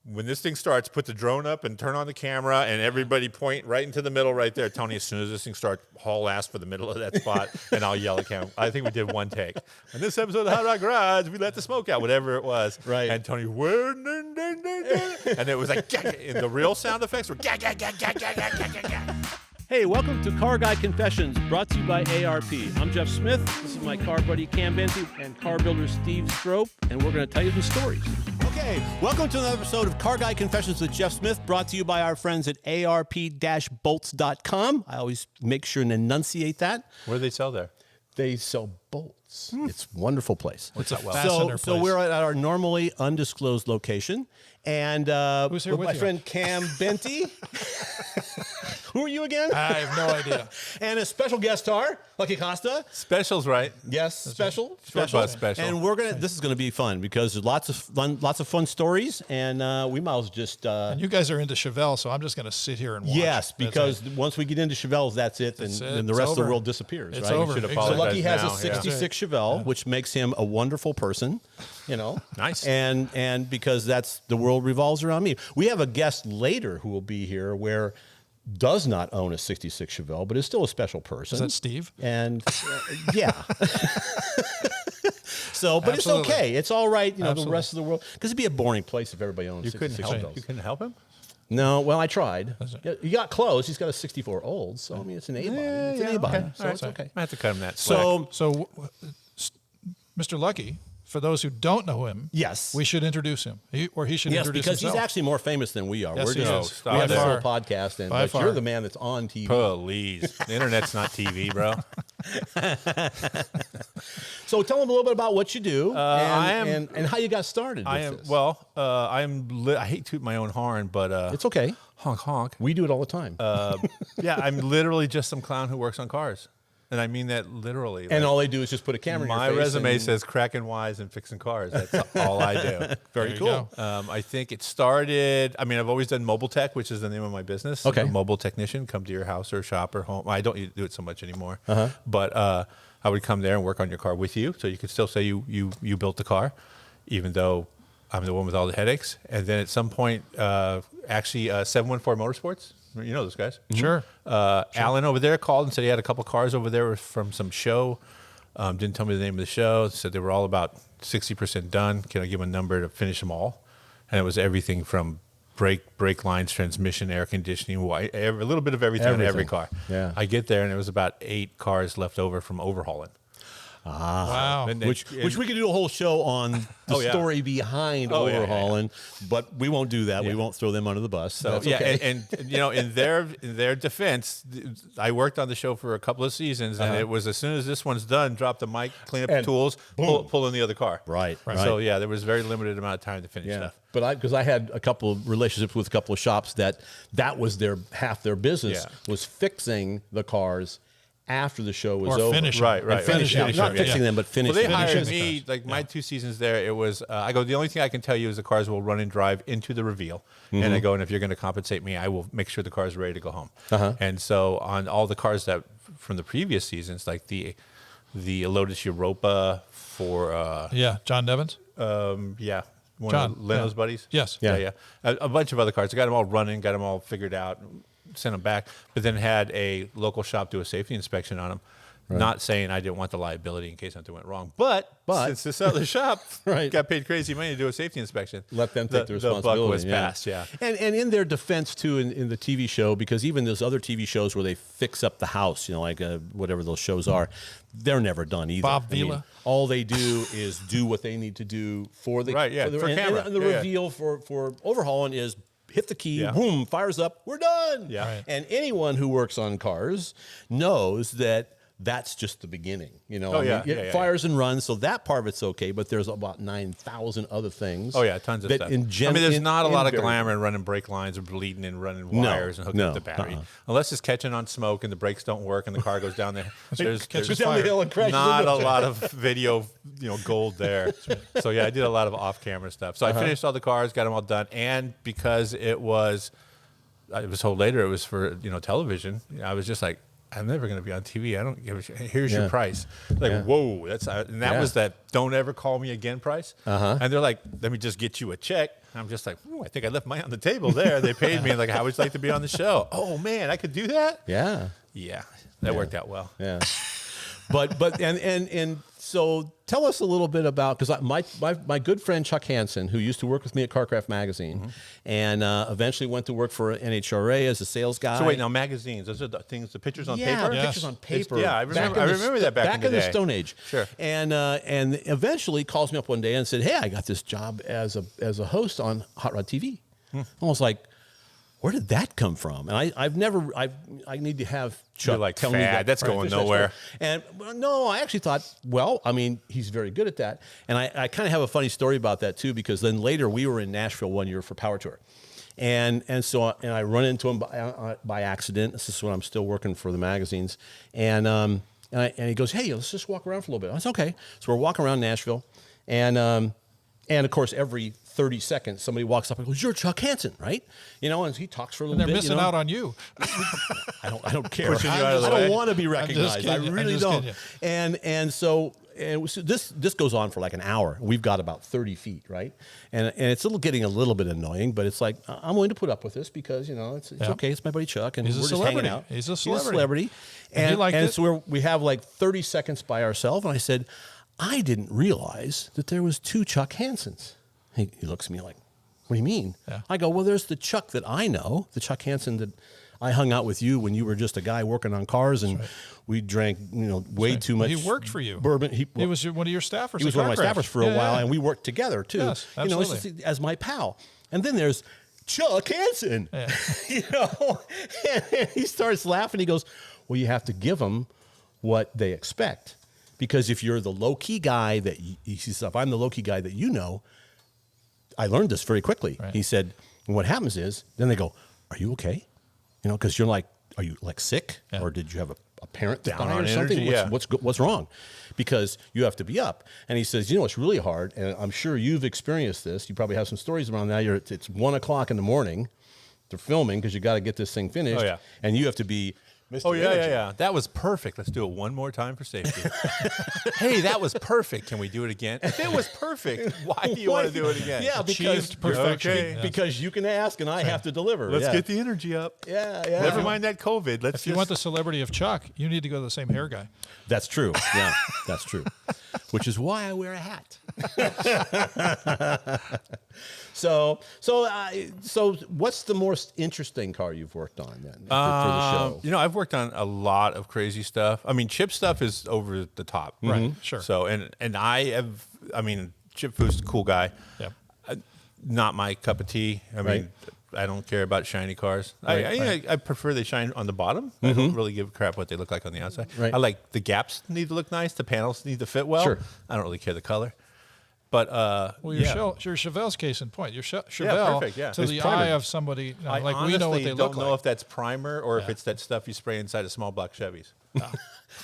when this thing starts, put the drone up and turn on the camera, and everybody point right into the middle right there. Tony, as soon as this thing starts, haul ass for the middle of that spot, and I'll yell at camera. I think we did one take. In this episode of the Hot Rod Garage, we let the smoke out, whatever it was. Right. And Tony, and it was like, and the real sound effects were, Hey, welcome to Car Guy Confessions, brought to you by ARP. I'm Jeff Smith. This is my car buddy Cam Benty and car builder Steve Strope, and we're going to tell you some stories. Okay, welcome to another episode of Car Guy Confessions with Jeff Smith, brought to you by our friends at arp-bolts.com. I always make sure and enunciate that. What do they sell there? They sell bolts. It's a wonderful place. It's a fastener place. So we're at our normally undisclosed location, and who's here with my you? friend Cam Benty. Who are you again? I have no idea. And a special guest star, Lucky Costa. Specials, right? Yes, special. Special. And this is gonna be fun because there's lots of fun stories, and we might as well just. And you guys are into Chevelle, so I'm just going to sit here and watch. Yes, because once we get into Chevelles, that's it, and the rest of the world disappears. It's right? over. should Exactly. apologize. So Lucky has now, a '66 Chevelle, which makes him a wonderful person. You know, Nice. And because that's the world revolves around me. We have a guest later who will be here where. Does not own a 66 Chevelle, but is still a special person. Is that Steve? And yeah. So, but Absolutely. it's okay. It's all right. You know, Absolutely. the rest of the world, because it'd be a boring place if everybody owned You 66 couldn't help. Chevelles. You couldn't help him. No, well, I tried. That's it. Yeah, you got close. He's got a 64 old, so I mean, it's an A-body. It's an A-body, okay. so All it's right. okay. I have to cut him that slack. So, Mr. Lucky, for those who don't know him, yes. we should introduce him. He should Yes, introduce because himself. he's actually more famous than we are. Yes, We're he just, is. we have By this far. little podcast, and By but far. you're the man that's on TV. Please. The internet's not TV, bro. So tell them a little bit about what you do I and how you got started with I am, this. well, I hate to toot my own horn, but It's okay. honk, honk. We do it all the time. Yeah, I'm literally just some clown who works on cars. And I mean that literally. and Like, all they do is just put a camera in your my face. resume and- says cracking wise and fixing cars. That's all I do. Very There you cool. go. I think it started, I've always done mobile tech, which is the name of my business. Okay. A mobile technician, come to your house or shop or home. I don't do it so much anymore. But I would come there and work on your car with you. So you could still say you built the car, even though I'm the one with all the headaches. And then at some point, 714 Motorsports, you know those guys. Sure. Alan over there called and said he had a couple cars over there from some show. Didn't tell me the name of the show. Said they were all about 60% done. Can I give him a number to finish them all? And it was everything from brake lines, transmission, air conditioning, a little bit of everything in every car. Yeah. I get there and there was about 8 cars left over from Overhaulin. Wow. And Which we could do a whole show on the Oh, yeah. story behind Oh, yeah, Overhaulin, but we won't do that. We Yeah. won't throw them under the bus. So That's yeah, okay. and you know, in their defense, I worked on the show for a couple of seasons, and it was as soon as this one's done, drop the mic, clean up the And tools, pull in the other car. Right. So yeah, there was very limited amount of time to finish Yeah, stuff. but because I had a couple of relationships with a couple of shops that was half their business Yeah. was fixing the cars after the show was Or over. finishing. Right. And finishing, Finishing, not yeah. fixing them, but Well, finishing. they them. hired the me, cars. like my 2 seasons there, it was, I go, the only thing I can tell you is the cars will run and drive into the reveal. And I go, and if you're going to compensate me, I will make sure the car is ready to go home. And so on all the cars that from the previous seasons, like the Lotus Europa for, John Nevins? one John, of Leno's yeah. buddies. Yes. Yeah. A bunch of other cars. I got them all running, got them all figured out, sent them back, but then had a local shop do a safety inspection on them. Not saying I didn't want the liability in case something went wrong, but since this other shop got paid crazy money to do a safety inspection, Let them take the buck responsibility. was passed. Yeah. And in their defense too, in the TV show, because even those other TV shows where they fix up the house, you know, like whatever those shows are, they're never done either. Bob I mean, Vila? all they do is do what they need to do for the for and camera. And the reveal for Overhauling is hit the key, boom, fires up, we're done. Yeah. Right. And anyone who works on cars knows that. That's just the beginning, you know. It fires and runs, so that part of it's okay. But there's about 9,000 other things. Oh yeah, tons of that stuff. there's not a lot of glamour in running brake lines or bleeding and running wires and hooking up the battery, unless it's catching on smoke and the brakes don't work and the car goes down there. There's Catches down the fire. hill and crashes not into a lot of video, gold there. So yeah, I did a lot of off-camera stuff. So I finished all the cars, got them all done, and because I was told later it was for television, I was just like, I'm never going to be on TV. I don't give a shit. Here's your price. Like, whoa, and that was that don't ever call me again price. And they're like, let me just get you a check. And I'm just like, I think I left mine on the table there. They paid me. Like, how would you like to be on the show? Oh man, I could do that. Yeah. Yeah, that worked out well. Yeah. But so tell us a little bit about, because my good friend Chuck Hansen, who used to work with me at Carcraft Magazine, and eventually went to work for NHRA as a sales guy. So wait, now magazines, those are the things, the pictures on paper? Yeah, pictures on paper. I remember that back in the Stone Age. Sure. And eventually calls me up one day and said, hey, I got this job as a host on Hot Rod TV. I was like, where did that come from? And I need to have Chuck like, tell me that. That's going nowhere. And no, I actually thought, well, I mean, he's very good at that. And I kind of have a funny story about that too, because then later we were in Nashville one year for Power Tour. And I run into him by accident. This is when I'm still working for the magazines. And he goes, hey, let's just walk around for a little bit. I said, okay. So we're walking around Nashville. And of course, every 30 seconds, somebody walks up and goes, you're Chuck Hansen, right? And he talks for a little bit. They're missing out on you. I don't care. Pushing you out of the I don't way. want to be recognized. I really don't. So this goes on for like an hour. We've got about 30 feet, right? And it's getting a little bit annoying, but it's like, I'm willing to put up with this because, it's okay. It's my buddy Chuck, and He's we're a just hanging celebrity. out. He's a celebrity. And so we have like 30 seconds by ourselves, and I said, I didn't realize that there was two Chuck Hansens. He looks at me like, what do you mean? Yeah. I go, well, there's the Chuck that I know, the Chuck Hansen that I hung out with you when you were just a guy working on cars, and we drank, way too much. He worked for you. Bourbon. He was one of your staffers. He was one of my staffers for a while, and we worked together too. Yes, absolutely. As my pal. And then there's Chuck Hansen. Yeah. And he starts laughing. He goes, well, you have to give them what they expect. Because if you're the low-key guy he says, if I'm the low-key guy that you know, I learned this very quickly. Right. He said, and what happens is, then they go, are you okay? Because you're like, are you like sick? Yeah. Or did you have a parent down or something? Energy, What's wrong? Because you have to be up. And he says, it's really hard, and I'm sure you've experienced this. You probably have some stories around that. It's 1 o'clock in the morning. They're filming because you got to get this thing finished. Oh, yeah. And you have to be Mr. Yeah. That was perfect. Let's do it one more time for safety. Hey, that was perfect. Can we do it again? If it was perfect, why do you want to do it again? Yeah, because perfection. Okay. Because you can ask and I have to deliver. Let's get the energy up. Yeah. Never mind that COVID. If you want the celebrity of Chuck, you need to go to the same hair guy. That's true. Yeah, that's true. Which is why I wear a hat. So what's the most interesting car you've worked on then for the show? I've worked on a lot of crazy stuff. I mean, Chip stuff is over the top. Right, sure. So, and Chip Foose, cool guy. Yep. Not my cup of tea. I mean, I don't care about shiny cars. I prefer they shine on the bottom. I don't really give a crap what they look like on the outside. Right. I like the gaps need to look nice. The panels need to fit well. Sure. I don't really care the color. But your Chevelle's case in point. Your Chevelle perfect, to it's the primer. eye of somebody I like honestly we know what they look don't know like. if that's primer or if it's that stuff you spray inside of small block Chevys.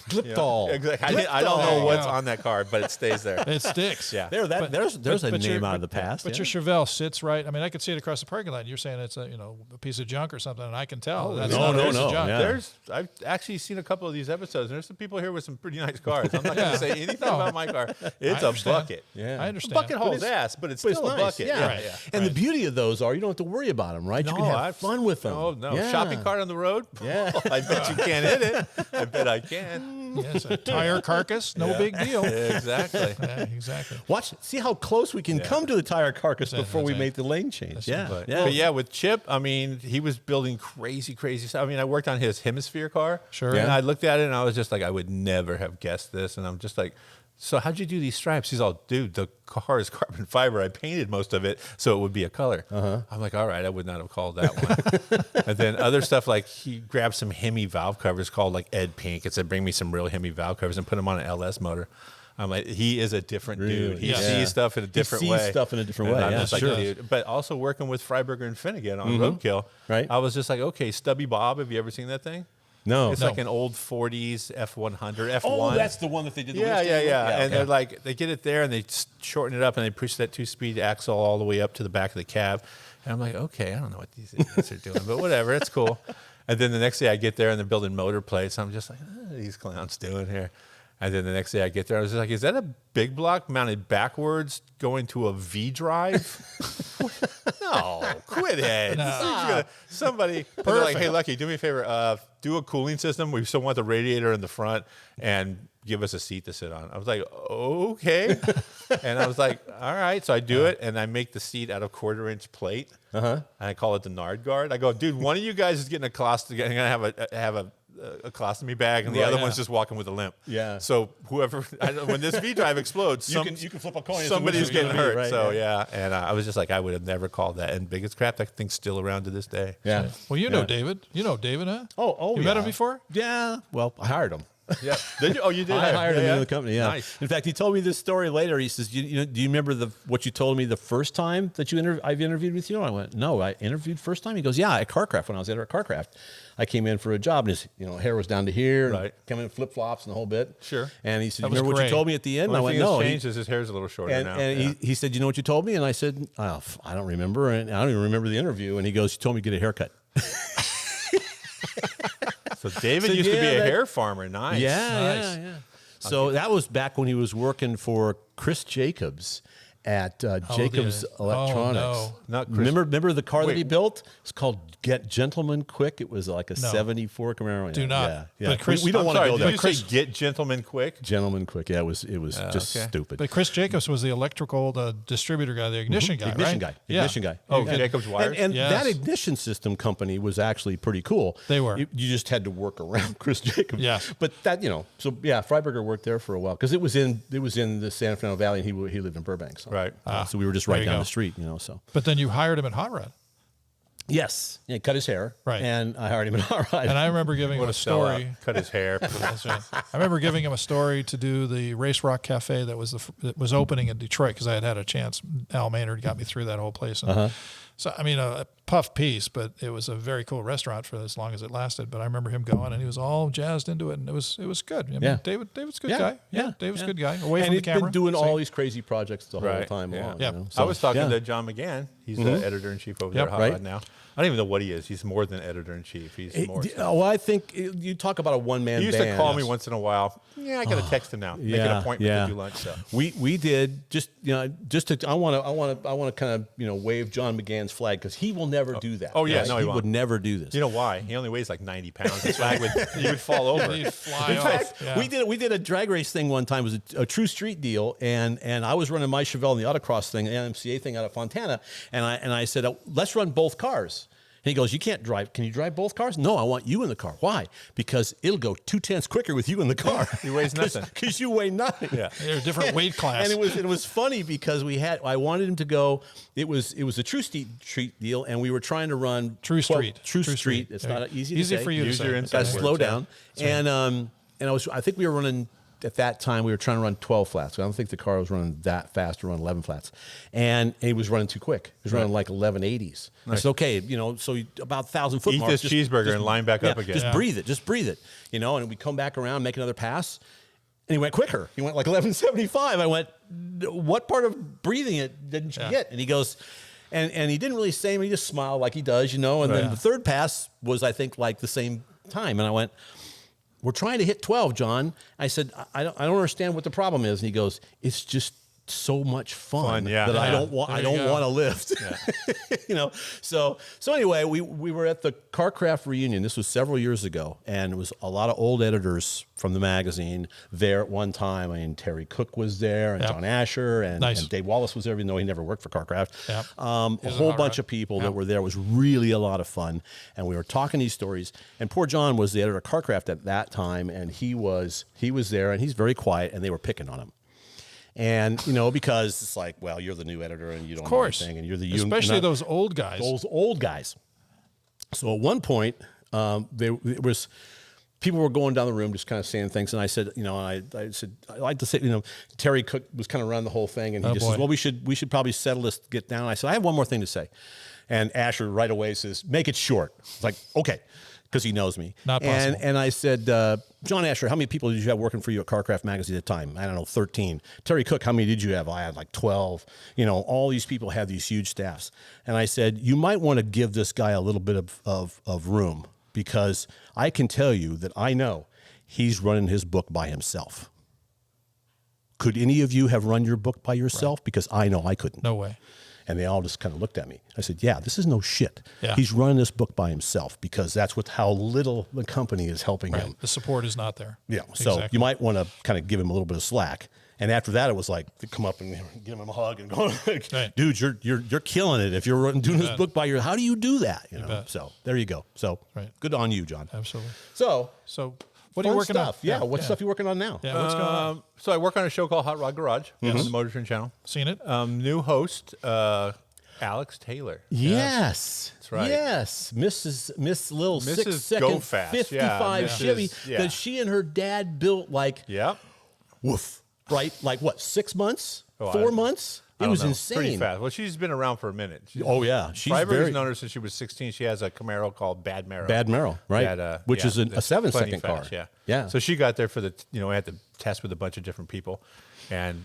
Gliptol. Exactly. I don't know what's on that car, but it stays there. It sticks. Yeah. There's a name out of the past. But your Chevelle sits right. I mean, I could see it across the parking lot. You're saying it's a piece of junk or something, and I can tell. That's not a piece of junk. Yeah. I've actually seen a couple of these episodes, and there's some people here with some pretty nice cars. I'm not going to say anything about my car. It's a bucket. Yeah. I understand. A bucket hauls ass, but it's still a nice. bucket. Yeah. And the beauty of those are you don't have to worry about them, right? You can have fun with them. Oh, no. Yeah. Shopping cart on the road? Yeah. I bet you can't hit it. I bet I can. Yes, a tire carcass, no big deal. Exactly. Yeah, exactly. See how close we can come to the tire carcass before we right. make the lane change. But with Chip, I mean, he was building crazy stuff. I mean, I worked on his hemisphere car. Sure. And I looked at it and I was just like, I would never have guessed this. And I'm just like, so how'd you do these stripes? He's all, dude, the car is carbon fiber. I painted most of it so it would be a color. I'm like, all right, I would not have called that one. And then other stuff, like he grabbed some Hemi valve covers called like Ed Pink and said, bring me some real Hemi valve covers and put them on an LS motor. I'm like, he is a different dude. He sees stuff in a different way. He sees stuff in a different way. I'm Yeah, just like, sure. dude. But also working with Freiberger and Finnegan on Roadkill, Right. I was just like, okay, Stubby Bob, have you ever seen that thing? No. It's like an old 40s F100, F1. Oh, that's the one that they did the Yeah. And okay. they're like, they get it there and they shorten it up and they push that 2-speed axle all the way up to the back of the cab. And I'm like, okay, I don't know what these idiots are doing, but whatever, it's cool. And then the next day I get there and they're building motor plates. I'm just like, what are these clowns doing here? And then the next day I get there, I was just like, is that a big block mounted backwards going to a V drive? No, quit it. Somebody, they're like, hey, Lucky, do me a favor. Do a cooling system. We still want the radiator in the front and give us a seat to sit on. I was like, okay. And I was like, all right. So I do it, and I make the seat out of 1/4-inch plate. And I call it the Nard Guard. I go, dude, one of you guys is getting a colostomy. I'm going to have a colostomy bag, and the other one's just walking with a limp. Yeah. So whoever, when this V drive explodes, you can flip a coin. Somebody's getting hurt. Right? So yeah, and I was just like, I would have never called that. And biggest crap, that thing's still around to this day. Yeah. Well, you know David. You know David, huh? Oh, you met him before? Yeah. Well, I hired him. Yeah. Did you? Oh, you did. I hired him into the company. Yeah. Nice. In fact, he told me this story later. He says, "Do you remember what you told me the first time that I've interviewed with you?" I went, "No, I interviewed first time." He goes, "Yeah, at CarCraft when I was there at CarCraft, I came in for a job and his hair was down to here, right? Came in flip flops and the whole bit." Sure. And he said, That "You remember what you told me at the end?" Well, and I went, "No." "No." Changed his hair's a little shorter now. And he said, "You know what you told me?" And I said, "Oh, I don't remember, and I don't even remember the interview." And he goes, "You told me to get a haircut." So David used to be a hair farmer. Nice. Yeah. So that was back when he was working for Chris Jacobs at Jacobs Electronics. Oh, no. Not Chris. Remember the car that he built? It's called Get Gentleman Quick. It was like a 74 Camaro. Do not. Yeah. But Chris, we don't want to go there. Did you say get gentlemen quick? Gentleman Quick. Yeah, it was just stupid. But Chris Jacobs was the electrical distributor guy, the ignition guy, Ignition right? guy. Ignition guy. Oh, Jacobs wires. And Yes. that ignition system company was actually pretty cool. They were. You just had to work around Chris Jacobs. Yeah. But that, so yeah, Freiberger worked there for a while because it was in the San Fernando Valley, and he lived in Burbank. So. Right. So we were just right down the street, so. But then you hired him at Hot Rod. Yes. Yeah, cut his hair. Right. And I hired him in Hot Rod. And I remember giving him What a a story. story. Cut his hair. That's right. I remember giving him a story to do the Race Rock Cafe that was opening in Detroit because I had a chance. Al Maynard got me through that whole place. And so, I mean, a puff piece, but it was a very cool restaurant for as long as it lasted. But I remember him going, and he was all jazzed into it, and it was good. I mean, David's a good guy. Yeah, David's a good guy. Away from the camera. And he's been doing all these crazy projects the whole time along. Yeah. So, I was talking to John McGann. He's the editor-in-chief over there at Hot Rod now. I don't even know what he is. He's more than editor-in-chief. He's more. Well, I think you talk about a one-man band. He used to call me once in a while. Yeah, I got to text him now. Make an appointment to do lunch. So. We did just I want to kind of wave John McGann's flag because he will never do that. Oh yeah, right? no, he won't. would never do this. You know why? He only weighs like 90 pounds. His flag he would fall over. He'd fly In off. fact, Yeah. we did a drag race thing one time. It was a true street deal, and I was running my Chevelle in the autocross thing, the NMCA thing out of Fontana, and I said, let's run both cars. And he goes, you can't drive. Can you drive both cars? No, I want you in the car. Why? Because it'll go 2/10 quicker with you in the car. He weighs nothing. Because you weigh nothing. Yeah. They're a different weight class. And it was funny because I wanted him to go. It was a true street deal, and we were trying to run True street. True street. It's not easy to say. for you to Use say. your Okay. inside Got to words, slow yeah. down. And I think we were running. At that time, we were trying to run 12 flats. I don't think the car was running that fast to run 11 flats. And he was running too quick. He was running like 1180s. I said, okay, so about 1,000 foot Eat mark. this cheeseburger and line back up again. Just breathe it. And we come back around, make another pass. And he went quicker. He went like 1175. I went, what part of breathing it didn't you get? And he goes, and he didn't really say anything. He just smiled like he does, And then the third pass was, I think, like the same time. And I went, we're trying to hit 12, John. I said, I don't understand what the problem is. And he goes, it's just so much fun that I don't want to lift. Yeah. So anyway, we were at the CarCraft reunion. This was several years ago, and it was a lot of old editors from the magazine there at one time. I mean, Terry Cook was there, and John Asher, and Dave Wallace was there, even though he never worked for CarCraft. Yep. A whole bunch of people that were there. It was really a lot of fun, and we were talking these stories. And poor John was the editor of CarCraft at that time, and he was there, and he's very quiet, and they were picking on him. And, because it's like, well, you're the new editor and you don't know anything. And you're the especially those old guys. Those old guys. So at one point, people were going down the room just kind of saying things. And I said, I said, I like to say, Terry Cook was kind of running the whole thing. And he says, well, we should probably settle this, get down. I said, I have one more thing to say. And Asher right away says, make it short. It's like, okay. Because he knows me. Not possible. And I said, John Asher, how many people did you have working for you at CarCraft Magazine at the time? I don't know, 13. Terry Cook, how many did you have? I had like 12. All these people have these huge staffs. And I said, you might want to give this guy a little bit of room because I can tell you that I know he's running his book by himself. Could any of you have run your book by yourself? Right. Because I know I couldn't. No way. And they all just kind of looked at me. I said, yeah, this is no shit. Yeah. He's running this book by himself because that's how little the company is helping him. The support is not there. Yeah. So you might want to kind of give him a little bit of slack. And after that, it was like to come up and give him a hug and go, like, dude, you're killing it. If you're doing this book by your, how do you do that? You know. So there you go. So good on you, John. Absolutely. So what are you working on? Yeah. What stuff are you working on now? Yeah. What's going on? So I work on a show called Hot Rod Garage on the Motor Trend channel. Seen it? New host, Alex Taylor. Yes. That's right. Yes. Miss Little Mrs. 6-second Go Fast. 55 Chevy that she and her dad built woof. Right? Like what, 6 months? 4 months? It was insane. Pretty fast. Well, she's been around for a minute. She's I've known her since she was 16. She has a Camaro called Bad Marrow. Bad Marrow, right? Which is a 7-second car. Yeah. So she got there for I had to test with a bunch of different people. And,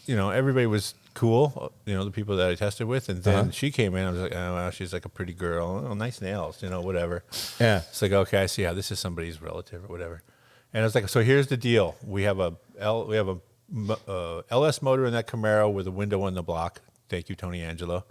everybody was cool, the people that I tested with. And then she came in. I was like, oh, well, she's like a pretty girl. Oh, nice nails, whatever. Yeah. It's like, okay, I see how this is somebody's relative or whatever. And I was like, so here's the deal. We have a LS motor in that Camaro with a window in the block. Thank you, Tony Angelo.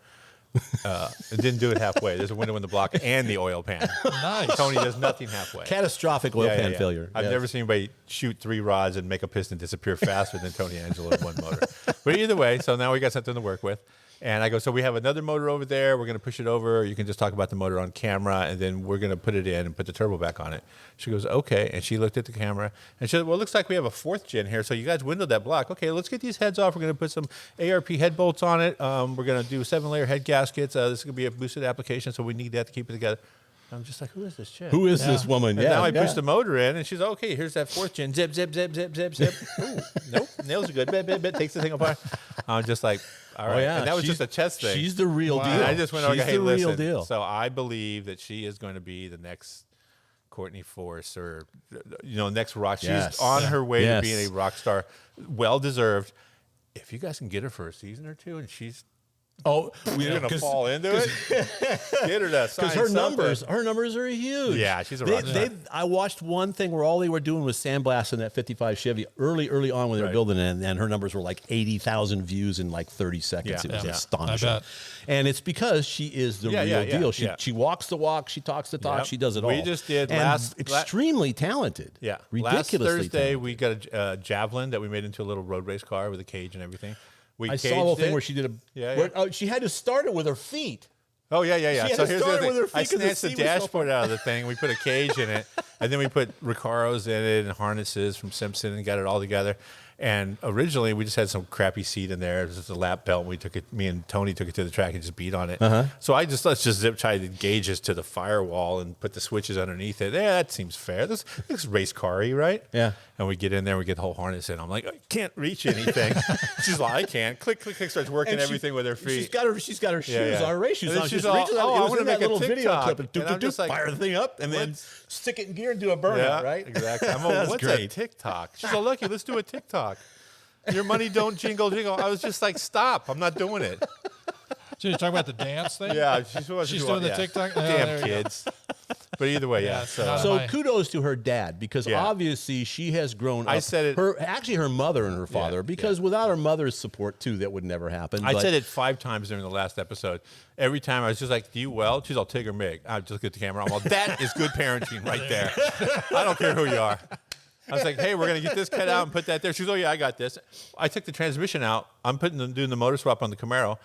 It didn't do it halfway. There's a window in the block and the oil pan. Nice. Tony does nothing halfway. Catastrophic oil pan failure. I've never seen anybody shoot 3 rods and make a piston disappear faster than Tony Angelo in one motor. But either way, so now we got something to work with. And I go, so we have another motor over there. We're going to push it over. You can just talk about the motor on camera, and then we're going to put it in and put the turbo back on it. She goes, okay. And she looked at the camera, and she said, well, it looks like we have a 4th gen here. So you guys windowed that block. Okay, let's get these heads off. We're going to put some ARP head bolts on it. We're going to do 7-layer head gaskets. This is going to be a boosted application, so we need that to keep it together. I'm just like, who is this chick? Who is this woman? And now I push the motor in, and she's like, okay, here's that 4th gen. Zip, zip, zip, zip, zip, zip. Ooh, nope, nails are good. Bit, bit, bit. Takes the thing apart. I'm just like, all right. And that was just a chest thing. She's the real deal. And I just went, okay, hey, listen. Real deal. So I believe that she is going to be the next Courtney Force or, next rock. She's on her way to being a rock star. Well-deserved. If you guys can get her for a season or two, and she's we're gonna fall into it. Get her to sign because her numbers are huge. Yeah, she's a rock star. I watched one thing where all they were doing was sandblasting that 55 Chevy early on when they were building it, and her numbers were like 80,000 views in like 30 seconds. It was astonishing. I bet. And it's because she is the real deal. She walks the walk, she talks the talk, she does it all. We just did extremely talented. Yeah, ridiculously last Thursday talented. we got a Javelin that we made into a little road race car with a cage and everything. I saw the whole thing where she did she had to start it with her feet. Oh, yeah. So here's the thing. I feet snatched the dashboard out of the thing. We put a cage in it, and then we put Recaros in it and harnesses from Simpson and got it all together. And originally, we just had some crappy seat in there. It was just a lap belt. Me and Tony took it to the track and just beat on it. So let's just zip tie the gauges to the firewall and put the switches underneath it. Yeah, that seems fair. This race car-y, right? Yeah. And we get in there, we get the whole harness in. I'm like, I can't reach anything. She's like, I can. Click, click, click. Starts working everything with her feet. She's got her shoes on her race shoes on. She's all, I want to make a little video clip and I'm just like, fire the thing up and then stick it in gear and do a burnout, right? Exactly. I'm like, what's a TikTok? She's all, Lucky, let's do a TikTok. Your money don't jingle, jingle. I was just like, stop. I'm not doing it. So you're talking about the dance thing? Yeah. She's doing the TikTok? Damn kids. But either way, So kudos to her dad because obviously she has grown up. I said it. Actually, her mother and her father because without her mother's support, too, that would never happen. I said it 5 times during the last episode. Every time I was just like, do you well? She's all, Tig or Mig. I just look at the camera. I'm all, that is good parenting right there. I don't care who you are. I was like, hey, we're going to get this cut out and put that there. She goes, oh, yeah, I got this. I took the transmission out. I'm doing the motor swap on the Camaro.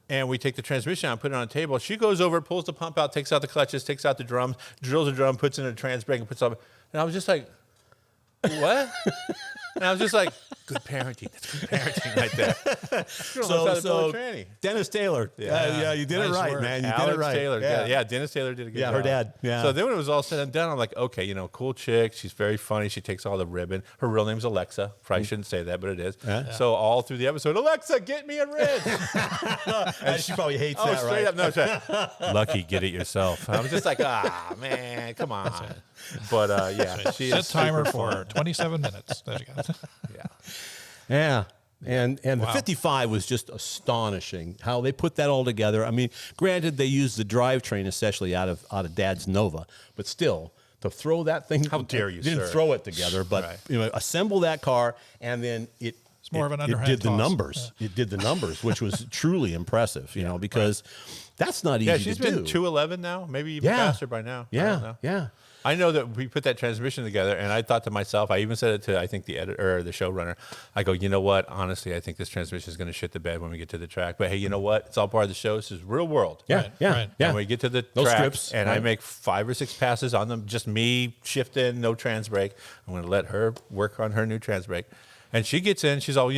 And we take the transmission out and put it on a table. She goes over, pulls the pump out, takes out the clutches, takes out the drums, drills a drum, puts in a trans brake, and puts up. And I was just like, what? And I was just like, good parenting. That's good parenting right there. So Dennis Taylor. Yeah, you did it right, work. Man. You Alex did it right. Taylor. Yeah, Dennis Taylor did a good job. Yeah, her dad. Yeah. So then when it was all said and done, I'm like, okay, cool chick. She's very funny. She takes all the ribbon. Her real name's Alexa. Probably shouldn't say that, but it is. Yeah. So all through the episode, Alexa, get me a rib. And she probably hates that, straight right? Up. No, straight up. Lucky, get it yourself. I was just like, man, come on. But she set timer for 27 minutes. There you go. Yeah. And the 55 was just astonishing how they put that all together. I mean, granted, they used the drivetrain essentially out of Dad's Nova, but still to throw that thing. How dare you, didn't sir. throw it together, but Right. assemble that car, and then it's more of an underhand It did the toss. numbers. Yeah. It did the numbers, which was truly impressive. Because that's not easy Yeah, to she's do. been 211 now, maybe even faster by now. I don't know. Yeah. I know that we put that transmission together, and I thought to myself, I even said it to, I think, the editor or the showrunner. I go, you know what? Honestly, I think this transmission is going to shit the bed when we get to the track. But hey, you know what? It's all part of the show. This is real world. Yeah, Right, yeah, right. yeah. And we get to the No track, strips, and I right. make 5 or 6 passes on them, just me shifting, no trans brake. I'm going to let her work on her new trans brake. And she gets in, she's all,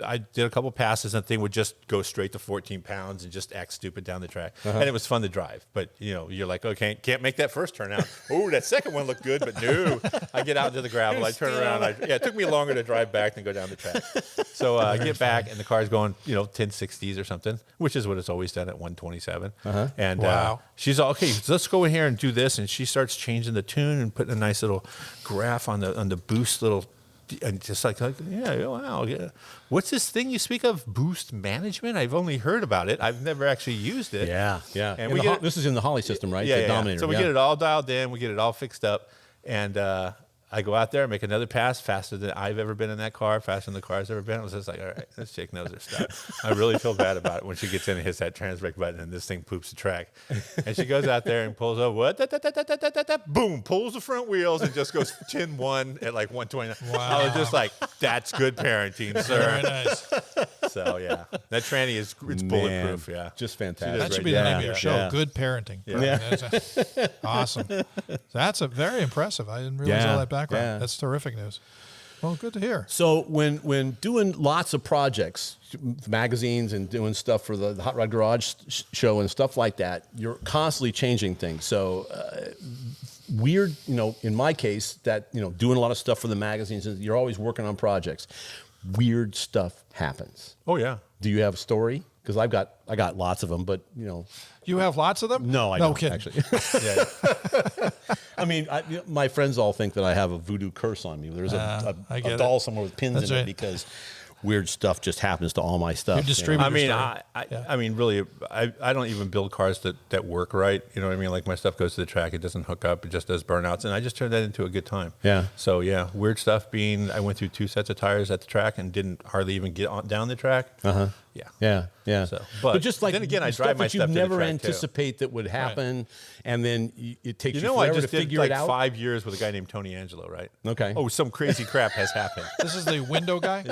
I did a couple passes and the thing would just go straight to 14 pounds and just act stupid down the track. And it was fun to drive. But, you're like, okay, can't make that first turn out. Oh, that second one looked good, but no. I get out into the gravel, I turn around. It took me longer to drive back than go down the track. So I get back and the car's going, 1060s or something, which is what it's always done at 127. And Wow. she's all, okay, so let's go in here and do this. And she starts changing the tune and putting a nice little graph on the boost little. And just like yeah, wow, yeah. What's this thing you speak of? Boost management? I've only heard about it. I've never actually used it. Yeah. And And this is in the Holly system, right? Yeah, The yeah. Dominator. So we get it all dialed in. We get it all fixed up, and I go out there, make another pass faster than I've ever been in that car, faster than the car's ever been. I was just like, all right, this chick knows her stuff. I really feel bad about it when she gets in and hits that trans brake button and this thing poops the track. And she goes out there and pulls over, boom, pulls the front wheels and just goes 10-1 at like 129. Wow. I was just like, that's good parenting, Very sir. nice. So, yeah, that tranny it's bulletproof, yeah. Just She fantastic. does That should great. be the Yeah, name of your yeah, show. yeah. Good parenting. Yeah. That's awesome. That's a very impressive. I didn't realize all that background. Yeah. That's terrific news. Well, good to hear. So when doing lots of projects, magazines and doing stuff for the Hot Rod Garage show and stuff like that, you're constantly changing things. So weird, in my case, that doing a lot of stuff for the magazines, you're always working on projects. Weird stuff happens. Oh, yeah. Do you have a story? Because I got lots of them, but You have lots of them? no, I no don't kidding. actually. Yeah. I mean, my friends all think that I have a voodoo curse on me. There's I a get doll it. somewhere with pins That's in it right. because weird stuff just happens to all my stuff. You distribute- I mean, story. I mean, really, I don't even build cars that work right. You know what I mean? Like my stuff goes to the track, it doesn't hook up, it just does burnouts, and I just turn that into a good time. Yeah. So yeah, weird stuff being I went through 2 sets of tires at the track and didn't hardly even get down the track. Yeah. Yeah. So, but just like then again, I stuff drive my that you stuff to the never track, too. anticipate that would happen, and then it takes you, You know, I forever just to did figure like it out. 5 years with a guy named Tony Angelo, right? Okay. Oh, some crazy crap has happened. This is the window guy?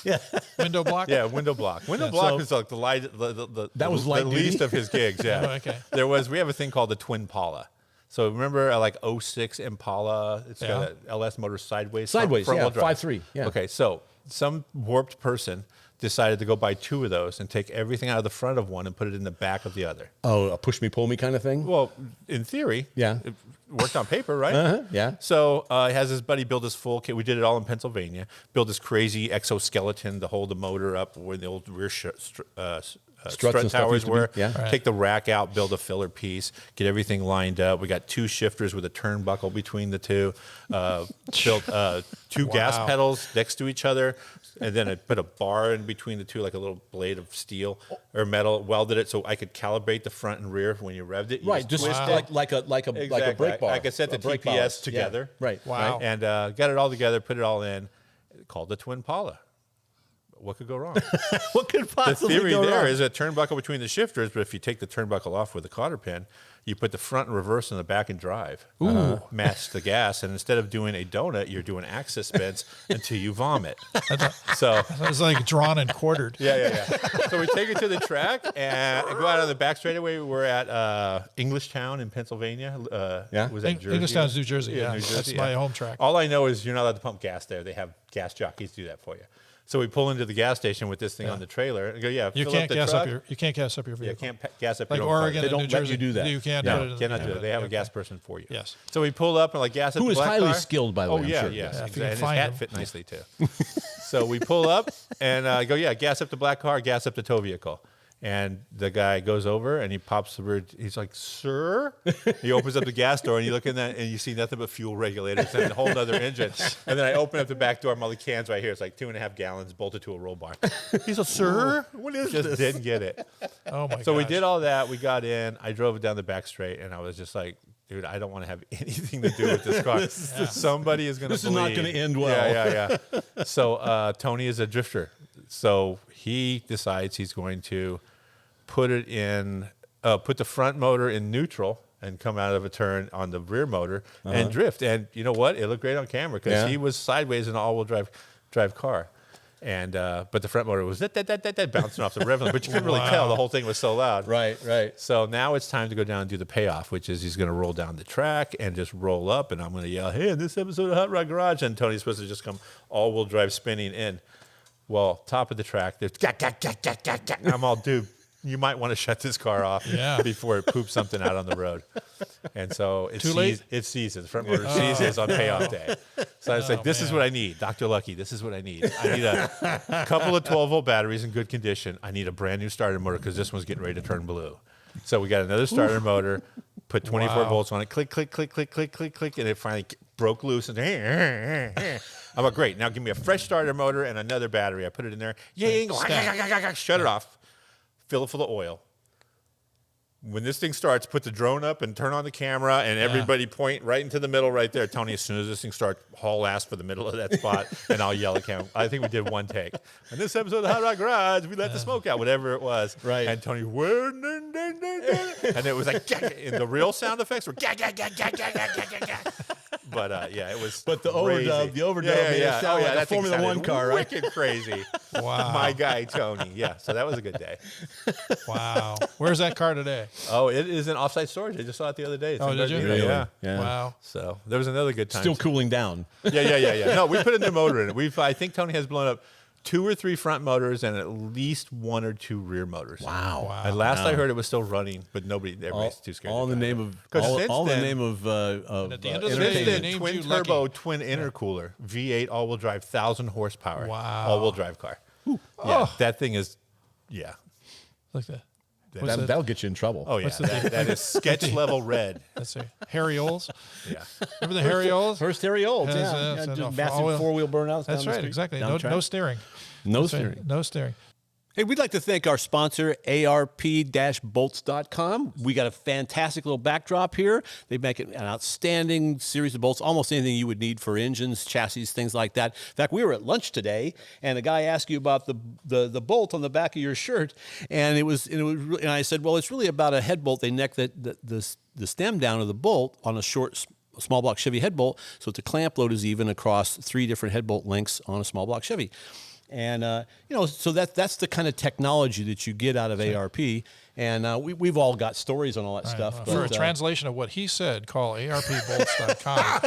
Yeah. Window block? Yeah, window block. Window block so- was like the light. The That was the light least duty? of his gigs. Yeah. Oh, okay. We have a thing called the Twin Pala. So remember, like 06 Impala. It's got an LS motor sideways. Sideways, front-wheel yeah, drive. 5.3, yeah. Okay, so some warped person decided to go buy 2 of those and take everything out of the front of one and put it in the back of the other. Oh, a push me, pull me kind of thing. Well, in theory, Yeah. it worked on paper, right? Yeah. So he has his buddy build his full kit. We did it all in Pennsylvania. Build this crazy exoskeleton to hold the motor up where the old rear strut and stuff towers used to be. were. Yeah. Right. Take the rack out, build a filler piece, get everything lined up. We got 2 shifters with a turnbuckle between the 2. Built 2 gas Wow. pedals next to each other. And then I put a bar in between the 2, like a little blade of steel or metal. Welded it so I could calibrate the front and rear when you revved it. You Right, just twist Wow. it. like a Exactly. brake bar. I could set the A brake TPS ballast. together. Yeah. Right. Wow. And got it all together, put it all in, called the Twin Pala. What could go wrong? What could The possibly theory go there wrong? is a turnbuckle between the shifters, but if you take the turnbuckle off with a cotter pin, you put the front and reverse in the back and drive. Match the gas, and instead of doing a donut, you're doing axis spins until you vomit. So It's like drawn and quartered. yeah. So we take it to the track and go out on the back straightaway. We're at Englishtown in Pennsylvania. Yeah. Was that Jersey? Englishtown's New Jersey. Yeah, New Jersey, that's my home track. All I know is you're not allowed to pump gas there. They have gas jockeys do that for you. So we pull into the gas station with this thing on the trailer and go, You fill can't up the gas truck. up your You vehicle. can't gas up Like your own car. Oregon They and don't New let Jersey. you do that. You can't No, put it in cannot the do it. They have a okay. gas person for you. Yes. So we pull up and like gas up Who the is black highly car. skilled, by the way, Oh I'm yeah, sure. yeah. Yeah, if you And can his find hat him. fit nicely too. So we pull up and go, gas up the black car, gas up the tow vehicle. And the guy goes over and he pops the bird. He's like, "Sir," he opens up the gas door and you look in that and you see nothing but fuel regulators and a whole other engine. And then I open up the back door and all the cans right here. It's like 2.5 gallons bolted to a roll bar. He's like, "Sir, what is this?" Just didn't get it. Oh my! So we did all that. We got in. I drove it down the back straight and I was just like, dude, I don't want to have anything to do with this car. Somebody is going to. This is not going to end well. Yeah. So Tony is a drifter. So he decides he's going to put the front motor in neutral and come out of a turn on the rear motor and drift. And you know what? It looked great on camera because he was sideways in an all-wheel drive car. And but the front motor was that bouncing off the rev, but you couldn't really tell. The whole thing was so loud. Right. So now it's time to go down and do the payoff, which is he's going to roll down the track and just roll up, and I'm going to yell, "Hey, in this episode of Hot Rod Garage," and Tony's supposed to just come all-wheel drive spinning in. Well, top of the track, there's I'm all, dude, you might want to shut this car off before it poops something out on the road. And so it seizes. The front motor seizes on payoff day. So I was like, this is what I need. Dr. Lucky, this is what I need. I need a couple of 12-volt batteries in good condition. I need a brand new starter motor because this one's getting ready to turn blue. So we got another starter motor, put 24 volts on it, click, click, click, click, click, click, click, and it finally broke loose. And I'm like, great, now give me a fresh starter motor and another battery. I put it in there. Shut it off. Fill it full of oil. When this thing starts, put the drone up and turn on the camera and everybody point right into the middle right there. Tony, as soon as this thing starts, haul ass for the middle of that spot and I'll yell at camera. I think we did one take. In this episode of the Hot Rod Garage, we let the smoke out, whatever it was. Right. And Tony, and it was like, and the real sound effects were, but it was. But the crazy. overdub made it sound like a Formula One car, right? Wicked crazy. Wow. My guy, Tony. Yeah, so that was a good day. Wow. Where's that car today? Oh, it is in offsite storage. I just saw it the other day. It's Oh, in did you? Gardena. Really? Yeah. Wow. So there was another good time. Still cooling down. Yeah. No, we put a new motor in it. I think Tony has blown up 2 or 3 front motors and at least 1 or 2 rear motors. Wow. And last I heard, it was still running, but everybody's too scared. All in the name of at the end of the day, Since they then, named twin you turbo, Lucky. twin intercooler, V8 all-wheel drive, 1,000 horsepower, Wow. all-wheel drive car. Yeah, that thing is, Look at that. That'll get you in trouble. Oh yeah, that is sketch level red. Let's see. Harry Oles. Yeah. Remember the Harry Oles? First Harry Olds, Yes, just no, massive all-wheel. 4-wheel burnouts. That's down the right. street, Exactly. down the No track. steering. No That's right. steering. No steering. Hey, we'd like to thank our sponsor, ARP-bolts.com. We got a fantastic little backdrop here. They make an outstanding series of bolts, almost anything you would need for engines, chassis, things like that. In fact, we were at lunch today, and a guy asked you about the bolt on the back of your shirt, and and I said, well, it's really about a head bolt. They neck the stem down of the bolt on a short, small block Chevy head bolt, so the clamp load is even across 3 different head bolt lengths on a small block Chevy. And, so that's the kind of technology that you get out of ARP. And we've all got stories on all that stuff. For a translation of what he said, call ARPbolts.com.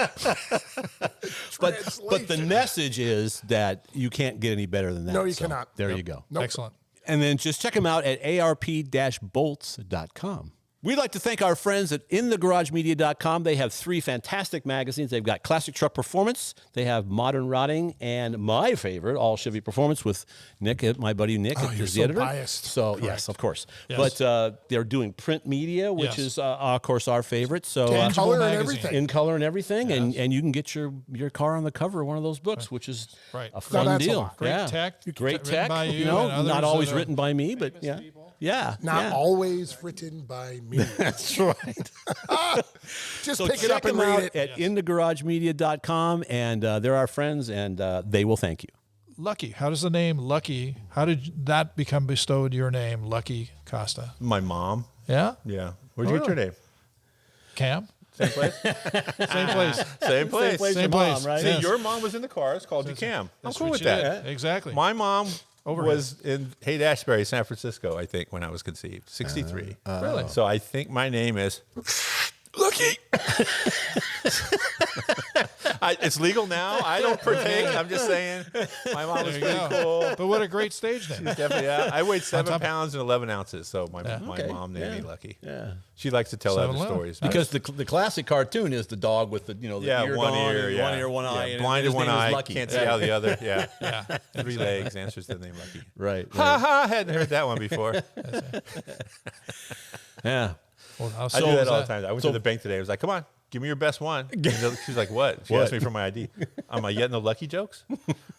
But the message is that you can't get any better than that. No, you cannot. There you go. Nope. Excellent. And then just check them out at arp-bolts.com. We'd like to thank our friends at InTheGarageMedia.com. They have 3 fantastic magazines. They've got Classic Truck Performance, they have Modern Rotting, and my favorite, All Chevy Performance with Nick, my buddy Nick, Oh, you're is so the editor. biased. So, Correct. yes, of course. Yes. But they're doing print media, which Yes. is, of course, our favorite. So, Tangible color and magazine. everything. in color and everything, and you can get your car on the cover of one of those books, which is Right. a fun that's a deal. lot. Great tech. Great Written tech. by you know, and others not always that are written by me, but yeah. people. Yeah. Not yeah. always written by me. That's right. Just So pick it check up and them out read it. at InTheGarageMedia.com, and they're our friends, and they will thank you. Lucky. How does the name Lucky, how did that become bestowed your name, Lucky Costa? My mom. Yeah? Yeah. Where'd you get your name? Cam? Same place. Same place. Same place. Your Same mom, place. right? See, Yes. your mom was in the cars, called you Cam. I'm That's cool what with you that. did. Exactly. My mom Overhead. was in Haight-Ashbury, San Francisco, I think, when I was conceived. 63. Really? So I think my name is Lucky. It's legal now. I don't partake. I'm just saying. My mom was pretty cool. But what a great stage name. Definitely, yeah. I weighed 7 pounds and 11 ounces, so my mom named me Lucky. Yeah. She likes to tell other 7-11. stories. Because the classic cartoon is the dog with the ear one gone, ear, one ear, one eye, and blind his in one name is eye, Lucky. can't see out the other. Yeah, Yeah. 3 legs, answers to the name Lucky. Right. Ha ha! Hadn't heard that one before. Yeah. Well, how I so do that was all the time. I went to the bank today. I was like, "Come on, give me your best one." And she's like, "What?" She asked me for my ID. Am I yet no Lucky jokes?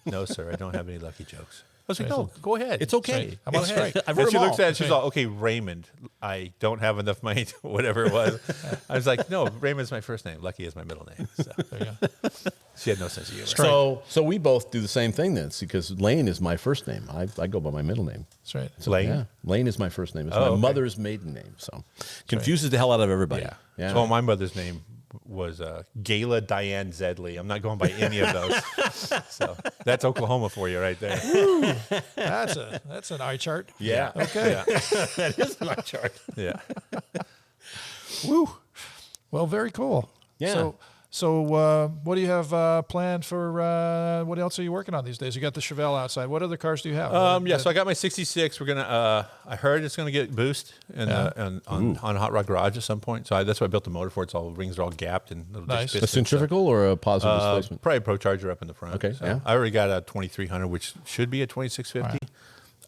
No, sir. I don't have any Lucky jokes. I was like, "No, go ahead. It's okay. Right. I'm on strike. I've And heard she them looks all. at it. She's all, "Okay, Raymond. I don't have enough money to whatever it was." I was like, "No, Raymond's my first name. Lucky is my middle name." So There you go. she had no sense of humor. So we both do the same thing then, because Lane is my first name. I go by my middle name. That's right. So Lane. Yeah, Lane is my first name. It's Oh, my okay. mother's maiden name. So confuses the hell out of everybody. Yeah. So my mother's name was Gayla Diane Zedley. I'm not going by any of those. So that's Oklahoma for you right there. That's an eye chart. Yeah. Okay. Yeah. That is my chart. Yeah. Woo. Well, very cool. Yeah. So what do you have planned for? What else are you working on these days? You got the Chevelle outside. What other cars do you have? So I got my 66. We're gonna. I heard it's gonna get boost on Hot Rod Garage at some point. So that's why I built the motor for it. It's all rings are all gapped and little Nice. disc A pistons, so- centrifugal or a positive displacement? Probably a Pro Charger up in the front. Okay, So yeah. I already got a 2300, which should be a 2650,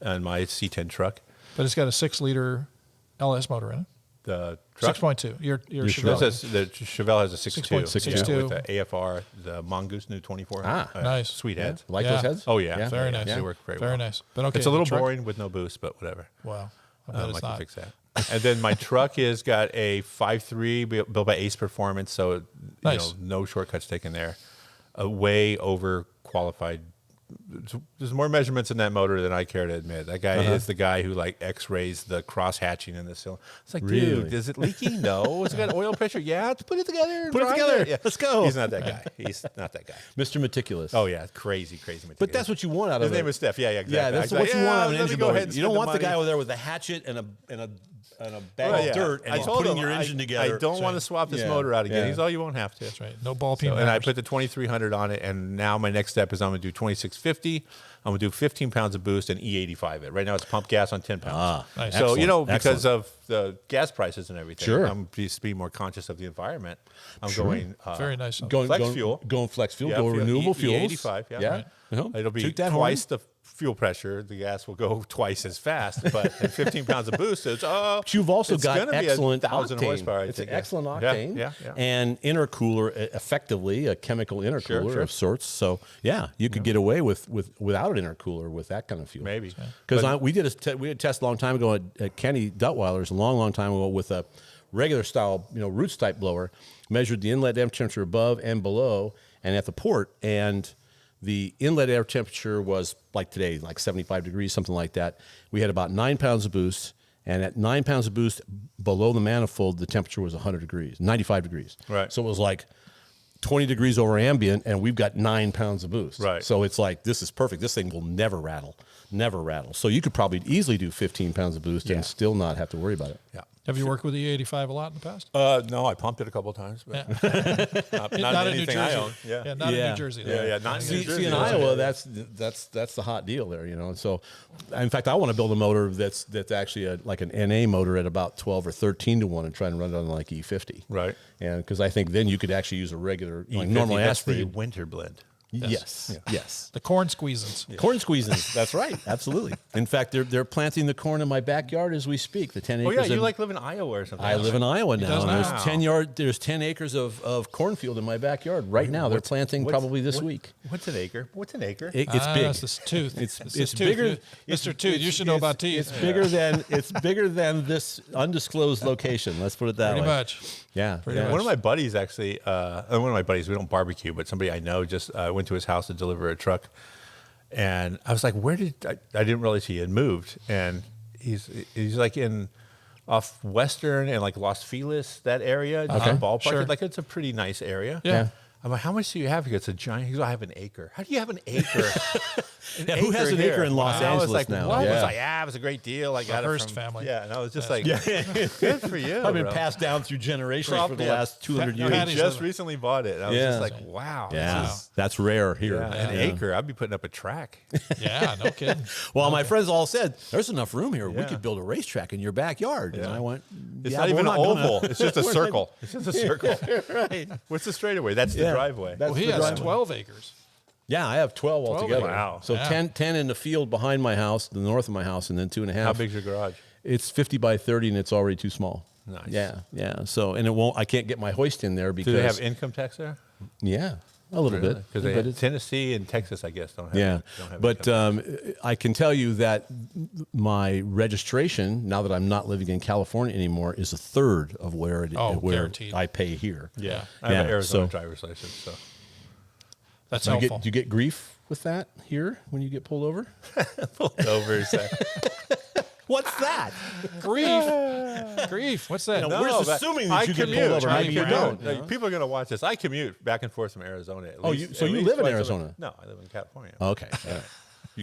and my C10 truck. But it's got a 6-liter LS motor in it. The truck. 6.2. Your It Chevelle. says the Chevelle has a 6.2 6.62. with the AFR, the Mongoose new 24. Nice. Sweet heads. Like Yeah. those heads? Oh yeah, Very nice. They work very Very well. nice. But okay, It's a little the truck- boring with no boost, but whatever. Wow. I bet I it's can not. fix that. And then my truck has got a 5.3 built by Ace Performance, so Nice. no shortcuts taken there. A way over qualified. There's more measurements in that motor than I care to admit. That guy is the guy who like X-rays the cross hatching in the cylinder. It's like, Really? dude, is it leaky? No. Has it got oil pressure? Yeah. Let's put it together. and Put it grind together. Yeah. Let's go. He's not that guy. He's not that guy. Mr. Meticulous. Oh yeah, crazy meticulous. But that's what you want out of His name it. is Steph. Yeah, exactly. Yeah, that's I was what like, you want out of an let me engine go builder. ahead and You don't spend want the guy money. over there with a hatchet and a bag Right, of yeah. dirt and I he's told putting him, your engine together. I don't want to swap this Yeah. motor out again. Yeah. He's, oh, you won't have to. That's right. No ball peen. And I hammers. put the 2300 on it, and now my next step is I'm going to do 2650. I'm going to do 15 pounds of boost and E85 it. Right now it's pump gas on 10 pounds. Nice. So, Excellent. because Excellent. of the gas prices and everything, Sure. I'm just being more conscious of the environment. I'm going Very nice. Going flex fuel. Going flex fuel. Yeah, Go fuel, renewable fuels. E85, yeah. Yeah. Right. Uh-huh. It'll be Toot that twice horn. the fuel pressure. The gas will go twice as fast, but at 15 pounds of boost, it's But you've also it's got gonna be excellent 1,000 octane. horsepower. I It's think. an excellent Yeah, octane. yeah. And intercooler, effectively a chemical intercooler sure. of sorts. So yeah, you could get away without an intercooler with that kind of fuel. Maybe. Because we did a test a long time ago at Kenny Duttweiler's, a long time ago, with a regular style, roots type blower, measured the inlet air temperature above and below and at the port, and the inlet air temperature was like today, like 75 degrees, something like that. We had about 9 pounds of boost, and at 9 pounds of boost below the manifold, the temperature was 100 degrees, 95 degrees. Right. So it was like 20 degrees over ambient, and we've got 9 pounds of boost. Right. So it's like, this is perfect. This thing will never rattle. So you could probably easily do 15 pounds of boost and still not have to worry about it. Yeah. Have you worked with the E85 a lot in the past? No, I pumped it a couple of times, but not Not in New anything Jersey. I own. Yeah, not in Yeah. New Jersey. Yeah, not in New See, Jersey. in Iowa, that's the hot deal there, So, in fact, I want to build a motor that's actually like an NA motor at about 12 or 13 to 1 and try and run it on like E50. Right. And because I think then you could actually use a regular, like normal That's the aspirated. winter blend. Yes. The corn squeezins. Corn squeezins. That's right. Absolutely. In fact, they're planting the corn in my backyard as we speak. The 10 Oh acres. yeah, you of- like live in Iowa or something? I live in Iowa now, does and now. there's 10 acres of cornfield in my backyard right now. They're planting probably this week. What's an acre? What's an acre? It's big. It's this tooth. It's this bigger. tooth. Mr. Tooth, you should know about teeth. It's bigger than this undisclosed location. Let's put it that Pretty way. much. Yeah. Pretty yeah. much. One of my buddies actually, one of my buddies, we don't barbecue, but somebody I know just went to his house to deliver a truck. And I was like, where did, I didn't realize he had moved. And he's like off Western and like Los Feliz, that area, just ballpark. Sure. Like it's a pretty nice area. Yeah. I'm like, how much do you have? He goes, a giant. He goes, I have an acre. How do you have an acre? Who has an acre in Los And I was Angeles like, now? what? Yeah. I was like, it was a great deal. I got it Hearst from family. Yeah, and I was just like, good for you. I've been bro. passed down through generations for the Yeah. last 200 He years. Patty's just living. recently bought it. And I was Yeah. just like, wow. Yeah, This is, that's rare here. an acre. I'd be putting up a track. Yeah, no kidding. Well, my friends all said, there's enough room here. We Yeah. could build a racetrack in your backyard. And I went, It's yeah, not but even we're an gonna- oval. It's just a circle. It's just a circle. Right. What's the straightaway? That's the driveway. That's Well, he the has driveway. 12 acres. Yeah, I have 12 altogether. Wow. So Yeah. 10 in the field behind my house, the north of my house, and then 2.5. How big's your garage? It's 50 by 30, and it's already too small. Nice. Yeah. So, and it won't. I can't get my hoist in there because Do they have income tax there? yeah, a little bit. Because But it's- Tennessee and Texas, I guess, don't have. yeah, don't have but income tax. I can tell you that my registration, now that I'm not living in California anymore, is a third of where where guaranteed. I pay here. yeah, I have an yeah, Arizona so- driver's license. So That's Do you helpful. get, do you get grief with that here when you get pulled over? over. What's that? Grief. What's that? No, we're just but assuming that I you get commute. pulled over. I Maybe you commute. don't. Like, people are going to watch this. I commute back and forth from Arizona. Oh, so you live in Arizona? No, I live in California. Okay. All right.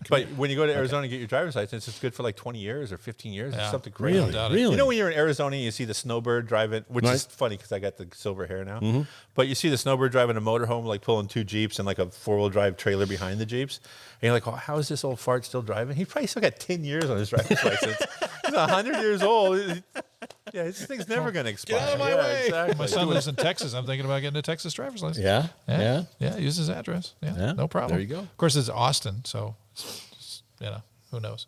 But when you go to Arizona and get your driver's license, it's good for like 20 years or 15 years or Yeah. something crazy. Really? Doubt it. Really? You know when you're in Arizona and you see the snowbird driving, which Right. is funny because I got the silver hair now, but you see the snowbird driving a motorhome, like pulling two Jeeps and like a four-wheel drive trailer behind the Jeeps. And you're like, oh, how is this old fart still driving? He probably still got 10 years on his driver's license. He's 100 years old. Yeah, this thing's never going to expire. out of my Yeah, way. Exactly. My son lives in Texas. I'm thinking about getting a Texas driver's license. Yeah. Yeah. Use his address. Yeah. Yeah, No problem. there you go. Of course, it's Austin, so who knows?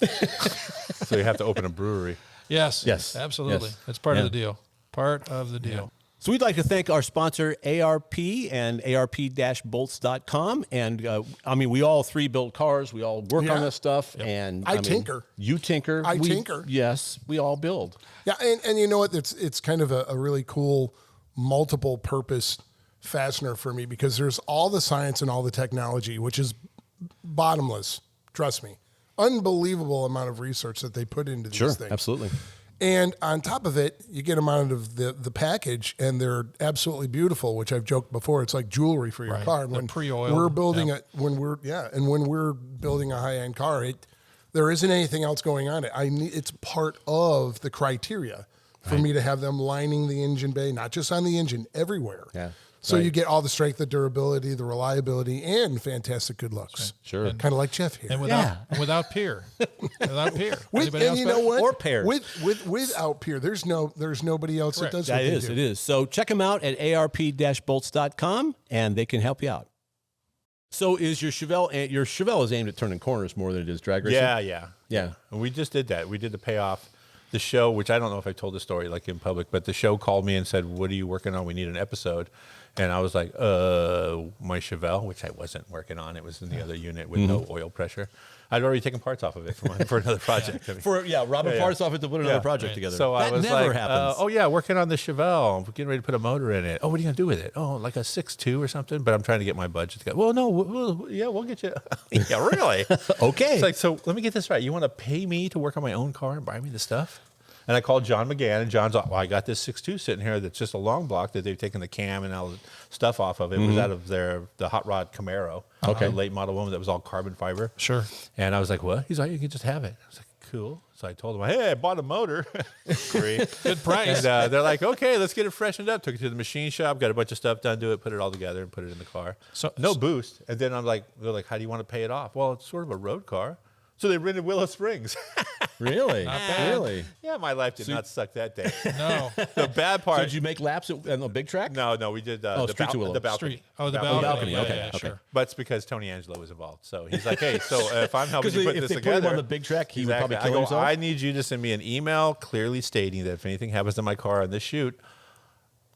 So you have to open a brewery. Yes. Yes. Absolutely. Yes. It's part Yeah. of the deal. Part of the deal. So we'd like to thank our sponsor, ARP and ARP-bolts.com. And I mean, we all three build cars. We all work on Yeah. this stuff. And I mean, tinker. You tinker. I tinker. Yes, we all build. Yeah, and you know what? It's kind of a really cool multiple purpose fastener for me because there's all the science and all the technology, which is bottomless. Trust me. Unbelievable amount of research that they put into these things. Absolutely. And on top of it, you get them out of the package, and they're absolutely beautiful. Which I've joked before, it's like jewelry for your Right. car. And They're when pre-oiled. we're building Yeah. when we're building a high end car, there isn't anything else going on it. It's part of the criteria for me to have them lining the engine bay, not just on the engine, everywhere. Yeah. So Right. you get all the strength, the durability, the reliability, and fantastic good looks. Sure. Kind of like Jeff here. And without peer. Without peer. Anybody and else you bet? know what? Or pairs. Without peer, there's nobody else Correct. that does That what they is, do. it is. So check them out at ARP-bolts.com, and they can help you out. So is your Chevelle is aimed at turning corners more than it is drag racing? Yeah. And we just did that. We did the payoff. The show, which I don't know if I told the story like in public, but the show called me and said, "What are you working on? We need an episode." And I was like, my Chevelle, which I wasn't working on. It was in the other unit with no oil pressure. I'd already taken parts off of it for another project. I mean, Robbing parts off it to put another Yeah. project together. So I that was never like, happens. oh yeah, working on the Chevelle. We're getting ready to put a motor in it. Oh, what are you gonna do with it? Oh, like a 6.2 or something. But I'm trying to get my budget together. Well, no, we'll get you. Yeah, really? Okay. It's like, so let me get this right. You want to pay me to work on my own car and buy me the stuff? And I called John McGann, and John's like, well, I got this 6.2 sitting here that's just a long block that they've taken the cam and all the stuff off of. It was out of the hot rod Camaro, the late model one that was all carbon fiber. Sure. And I was like, what? He's like, you can just have it. I was like, cool. So I told him, hey, I bought a motor. Great. Good price. And they're like, okay, let's get it freshened up. Took it to the machine shop, got a bunch of stuff done to it, put it all together, and put it in the car. So- no boost. And then they're like, how do you want to pay it off? Well, it's sort of a road car. So they rented Willow Springs. Really? bad. Really? Yeah, my life did not suck that day. No. The bad part. So did you make laps on the big track? No, we did Street to Willow. the balcony. Street. Oh, the Balcony. balcony. balcony, Yeah, okay, okay. Sure. But it's because Tony Angelo was involved. So he's like, hey, so if I'm helping Because you put if this they together. put him on the big track, he would probably Exactly. kill I go, himself. I need you to send me an email clearly stating that if anything happens to my car on this shoot,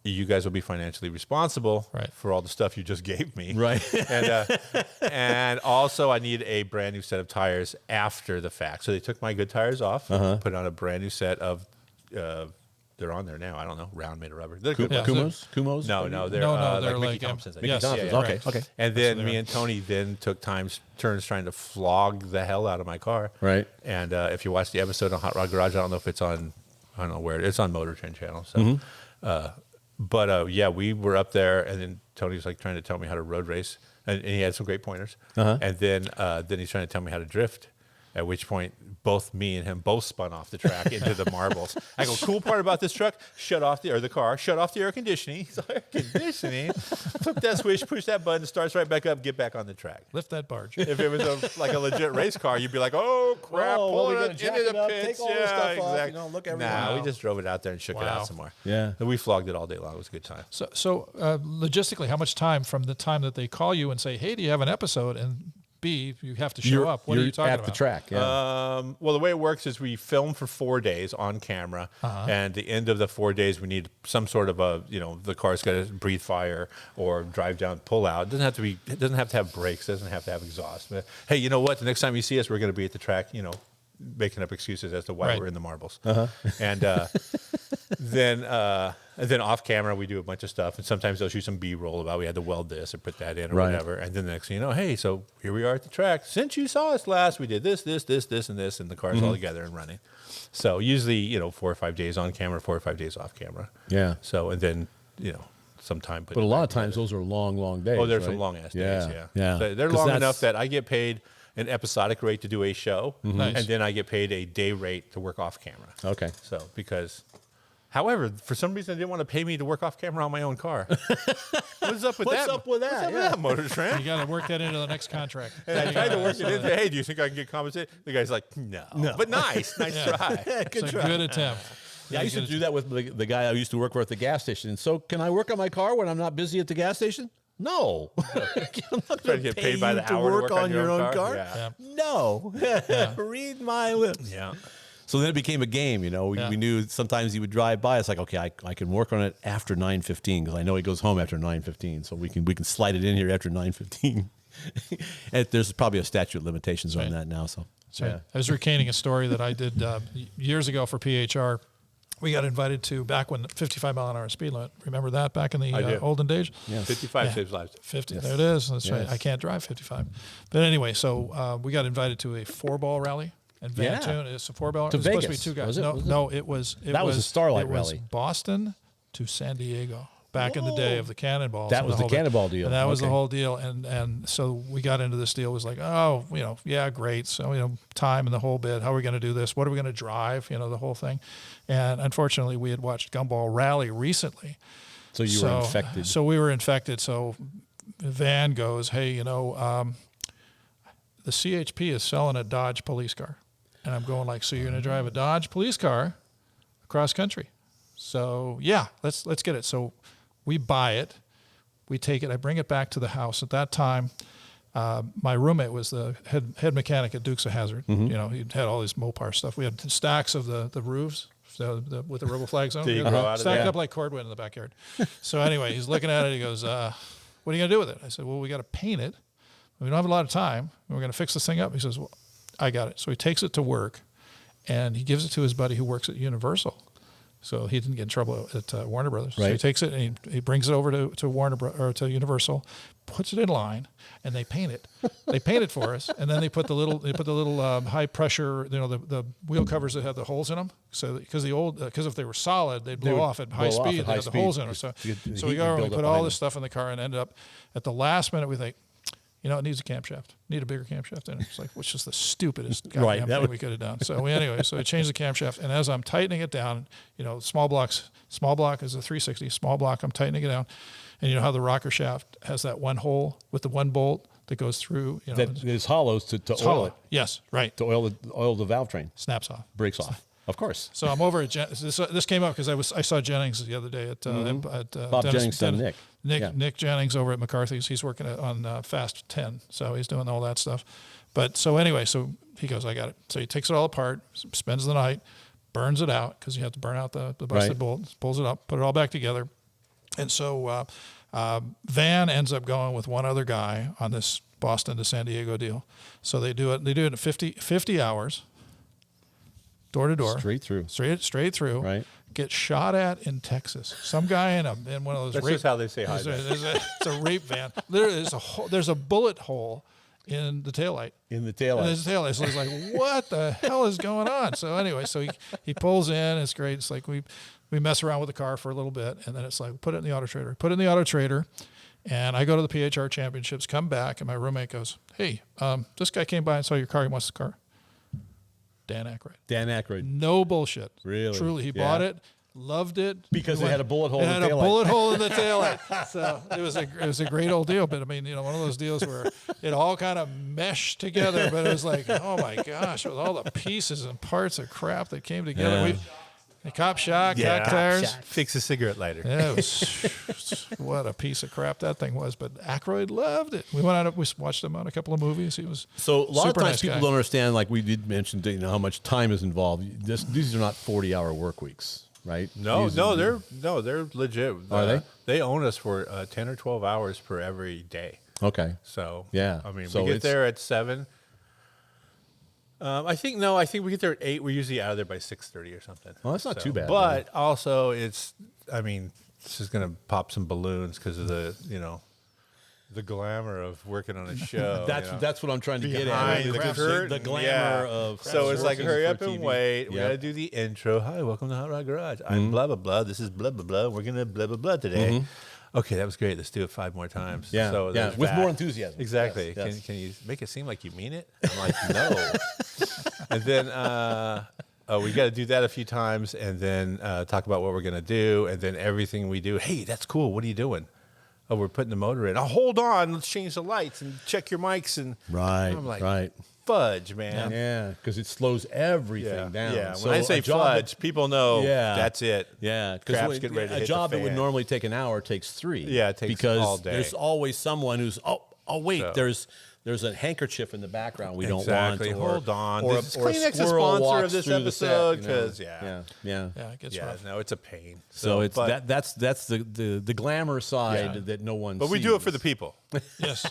you guys will be financially responsible for all the stuff you just gave me. Right. And also I need a brand new set of tires after the fact. So they took my good tires off, put on a brand new set of, they're on there now. I don't know. Round made of rubber. They're good ones. Kumos? No, they're, they're Mickey like Thompson's. I Mickey guess. Thompson's, okay, okay. And then me and Tony then took turns trying to flog the hell out of my car. Right. And if you watch the episode on Hot Rod Garage, I don't know if it's on, I don't know where it's on Motor Trend channel. So, But yeah, we were up there, and then Tony was like trying to tell me how to road race, and he had some great pointers. And then he's trying to tell me how to drift. At which point, both me and him both spun off the track into the marbles. I go, cool part about this truck, shut off the air conditioning. He's like, air conditioning? Flip that switch, push that button, starts right back up, get back on the track. Lift that barge. If it was like a legit race car, you'd be like, oh, crap, pull it into the pits. Take all this stuff off, look everywhere. Nah, we just drove it out there and shook it out some more. Yeah. And we flogged it all day long. It was a good time. So logistically, how much time from the time that they call you and say, hey, do you have an episode? And B, you have to show up. What are you talking about? At the track, yeah. Well, the way it works is we film for 4 days on camera, and at the end of the 4 days, we need some sort of the car's got to breathe fire or drive down, pull out. It doesn't have to have brakes. It doesn't have to have exhaust. But, hey, you know what? The next time you see us, we're going to be at the track, making up excuses as to why we're in the marbles. And then off camera, we do a bunch of stuff. And sometimes they'll shoot some B-roll about we had to weld this or put that in or whatever. And then the next thing you know, hey, so here we are at the track. Since you saw us last, we did this, and this, and the car's all together and running. So usually, 4 or 5 days on camera, 4 or 5 days off camera. Yeah. So, and then, some time. But a lot of times those are long, long days. Oh, they're some long-ass days, yeah. So they're long enough that I get paid an episodic rate to do a show, and then I get paid a day rate to work off camera. Okay. So, however, for some reason, they didn't want to pay me to work off camera on my own car. What's up with that? What's up with that, Motor Trend? You got to work that into the next contract. And I tried to work it in. Hey, do you think I can get compensated? The guy's like, no. But nice try. It's a good attempt. Yeah, I used to do that with the guy I used to work for at the gas station. And so, can I work on my car when I'm not busy at the gas station? No. I'm not going to get pay paid by you the to hour work on your own car. Yeah. No. Read my lips. Yeah. So then it became a game, We knew sometimes he would drive by. It's like, okay, I can work on it after 9:15 because I know he goes home after 9:15. So we can slide it in here after 9:15. And there's probably a statute of limitations on that now. So I was recaning a story that I did years ago for PHR. We got invited to back when 55 mile an hour speed limit. Remember that back in the olden days? Yeah. 55 saves lives. 50. Yes. There it is. That's right. I can't drive 55. But anyway, so we got invited to a 4-ball rally in Van Tune. It's a 4-ball. It was Vegas. supposed to be 2 guys. It was a Starlight rally. Boston to San Diego. Back in the day of the cannonballs. That was the cannonball deal. And that was the whole deal. And so we got into this deal. It was like, great. So, time and the whole bit. How are we going to do this? What are we going to drive? The whole thing. And unfortunately, we had watched Gumball Rally recently. So you were infected. So we were infected. So Van goes, hey, the CHP is selling a Dodge police car. And I'm going like, so you're going to drive a Dodge police car across country? So, yeah, let's get it. So we buy it, we take it, I bring it back to the house. At that time, my roommate was the head mechanic at Dukes of Hazzard. Mm-hmm. He had all these Mopar stuff. We had stacks of the roofs with the rebel flags on them. Stacked up like cordwood in the backyard. So anyway, he's looking at it. He goes, what are you going to do with it? I said, well, we got to paint it. We don't have a lot of time. We're going to fix this thing up. He says, well, I got it. So he takes it to work, and he gives it to his buddy who works at Universal. So he didn't get in trouble at Warner Brothers. Right. So he takes it and he brings it over to to Universal, puts it in line, and they paint it. They paint it for us, and then they put the little high pressure, the wheel covers that had the holes in them. So because if they were solid, they'd blow off at high speed. They had the holes in them. So we go and we put all this stuff in the car and ended up at the last minute we think, it needs a camshaft. Need a bigger camshaft in it. It's like, which is the stupidest goddamn thing we could have done. So so I changed the camshaft, and as I'm tightening it down, small block is a 360, small block, I'm tightening it down, and how the rocker shaft has that one hole with the one bolt that goes through. That is hollows to oil it. Yes, right. To oil the valve train. Snaps off. Breaks off. Of course. So I'm over at this came up because I saw Jennings the other day at Bob Jennings' son, Nick Jennings over at McCarthy's. He's working on Fast 10, so he's doing all that stuff. But so anyway, so he goes, I got it. So he takes it all apart, spends the night, burns it out because you have to burn out the busted bolt, pulls it up, put it all back together. And so Van ends up going with one other guy on this Boston to San Diego deal. So they do it in 50 hours. Door to door, straight through, right? Get shot at in Texas. Some guy in one of those. That's just how they say hi. It's a rape van. Literally, there's a bullet hole in the taillight. So he's like, what the hell is going on? So anyway, so he pulls in. It's great. It's like we mess around with the car for a little bit, and then it's like, put it in the auto trader. Put it in the auto trader, and I go to the PHR championships, come back, and my roommate goes, hey, this guy came by and saw your car. He wants the car. Dan Aykroyd. Dan Aykroyd. No bullshit. Really? Truly, he bought it, loved it. Because it had a bullet hole It in the had a taillight. bullet hole in the taillight. So it was a great old deal. But I mean, one of those deals where it all kind of meshed together. But it was like, oh my gosh, with all the pieces and parts of crap that came together. Yeah. The cop shot, cat tires. Fix a cigarette lighter. Yeah, it was what a piece of crap that thing was. But Aykroyd loved it. We went out. We watched him on a couple of movies. He was So a lot of super times nice people guy. don't understand, like we did mention, how much time is involved. These are not 40-hour work weeks, right? No, These no, are- they're legit. Are they? They own us for 10 or 12 hours per every day. Okay. So Yeah. I mean, So we get it's- there at 7. I think we get there at 8. We're usually out of there by 6:30 or something. Well, that's not too bad, But also, it's this is gonna pop some balloons because of the the glamour of working on a show. That's what I'm trying to get Behind at. the curtain, the glamour yeah. of So it's like, working hurry for up and TV. wait. We Yep. got to do the intro. Hi, welcome to Hot Rod Garage. I'm blah, blah, blah. This is blah, blah, blah. We're going to blah, blah, blah today. Okay, that was great. Let's do it 5 more times. Yeah, So yeah, there's with that. more enthusiasm. Exactly. Yes, yes. Can you make it seem like you mean it? I'm like, no. And then we got to do that a few times and then talk about what we're going to do. And then everything we do, hey, that's cool. What are you doing? Oh, we're putting the motor in. Oh, hold on. Let's change the lights and check your mics. And Right, I'm like, right. fudge, man. Yeah, because it slows everything down. Yeah, So when I say a job fudge, people know Yeah. that's it. Yeah, Crap's getting ready to a hit job the that would fan. normally take an hour takes 3. Yeah, it takes because all day. there's always someone who's wait, So- there's a handkerchief in the background we Exactly. don't want. Hold on. Or, This or a Kleenex is squirrel sponsor walks of this through the set, episode, you know. 'cause, yeah. Yeah, it gets Yeah, rough. no, it's a pain. So it's but, that's the glamour side Yeah. that no one. But we do it for the people. Yes.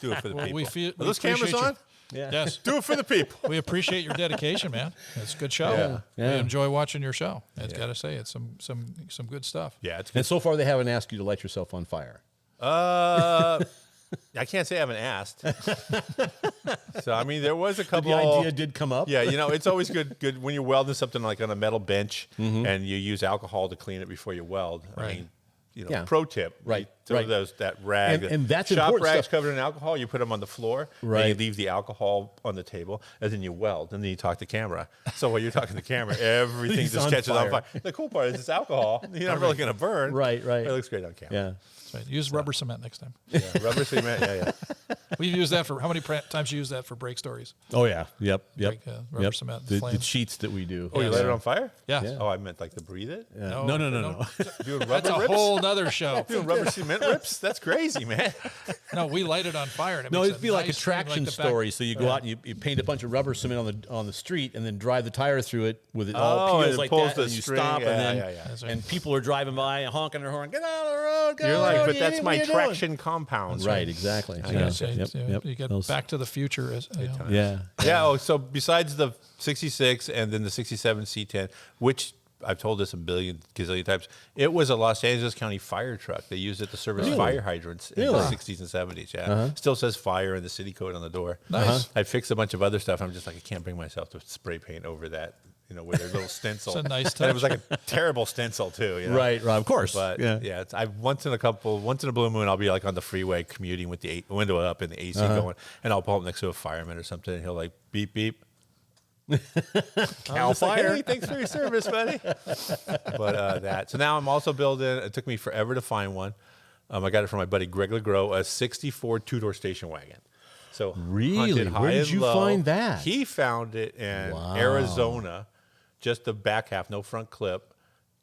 Do it for the Well, people. we feel- Are we those cameras appreciate you. on? Yeah. Yes. Do it for the people. We appreciate your dedication, man. It's a good show. Yeah. Yeah. We enjoy watching your show. I've got to say, it's some good stuff. Yeah, it's good. And so far, they haven't asked you to light yourself on fire. I can't say I haven't asked. So I mean, there was a couple. The idea did come up. Yeah, it's always good when you're welding something like on a metal bench and you use alcohol to clean it before you weld. I Right. mean, Yeah. pro tip. Right, Throw right. that rag. And that's shop important rags stuff. covered in alcohol. You put them on the floor. Right. And you leave the alcohol on the table, and then you weld, and then you talk to camera. So while you're talking to camera, everything He's just on catches on fire. fire. The cool part is it's alcohol. You're not really going to burn. Right, right. But it looks great on camera. Yeah. That's right. Use rubber cement next time. Yeah, rubber cement. Yeah. We've used that for how many times you use that for break stories? Oh yeah. Yep. Like, rubber yep. cement, The flames. cheats that we do. Oh, you light it on fire? Yeah. Oh, I meant like to breathe it. Yeah. No. Doing rubber That's a rips? whole nother show. Doing rubber cement rips? That's crazy, man. No, we light it on fire. And it No, makes it'd be like a nice flame, traction the back- story. So you go out and you paint a bunch of rubber cement on the street, and then drive the tire through it with it Oh, all and peels it like pulls that, the and you string. stop, Yeah, and then yeah. That's right. and people are driving by and honking their horn. Get out of the road! Get You're out of like, the road, but you that's idiot, my what are you doing?" traction compound. Right, exactly. I gotta say, you get Those- Back to the Future. Yeah. Yeah. Oh, so besides the 66 and then the 67 C10, which I've told this a billion gazillion times, it was a Los Angeles County fire truck. They used it to service fire hydrants in the 60s and 70s. Yeah. Still says fire in the city code on the door. Nice. I fixed a bunch of other stuff. I'm just like, I can't bring myself to spray paint over that, with their little stencil. It's a nice And it was touch. like a terrible stencil too. Right. Of course. But yeah. it's, once in a blue moon, I'll be like on the freeway commuting with the window up and the AC going, and I'll pull up next to a fireman or something, and he'll like beep beep. Cal Fire. Hey, thanks for your service, buddy. But so now I'm also building. It took me forever to find one. I got it from my buddy Greg LeGros, a '64 two-door station wagon. So Really? hunted high Where did and you low. find that? He found it in Wow. Arizona, just the back half, no front clip.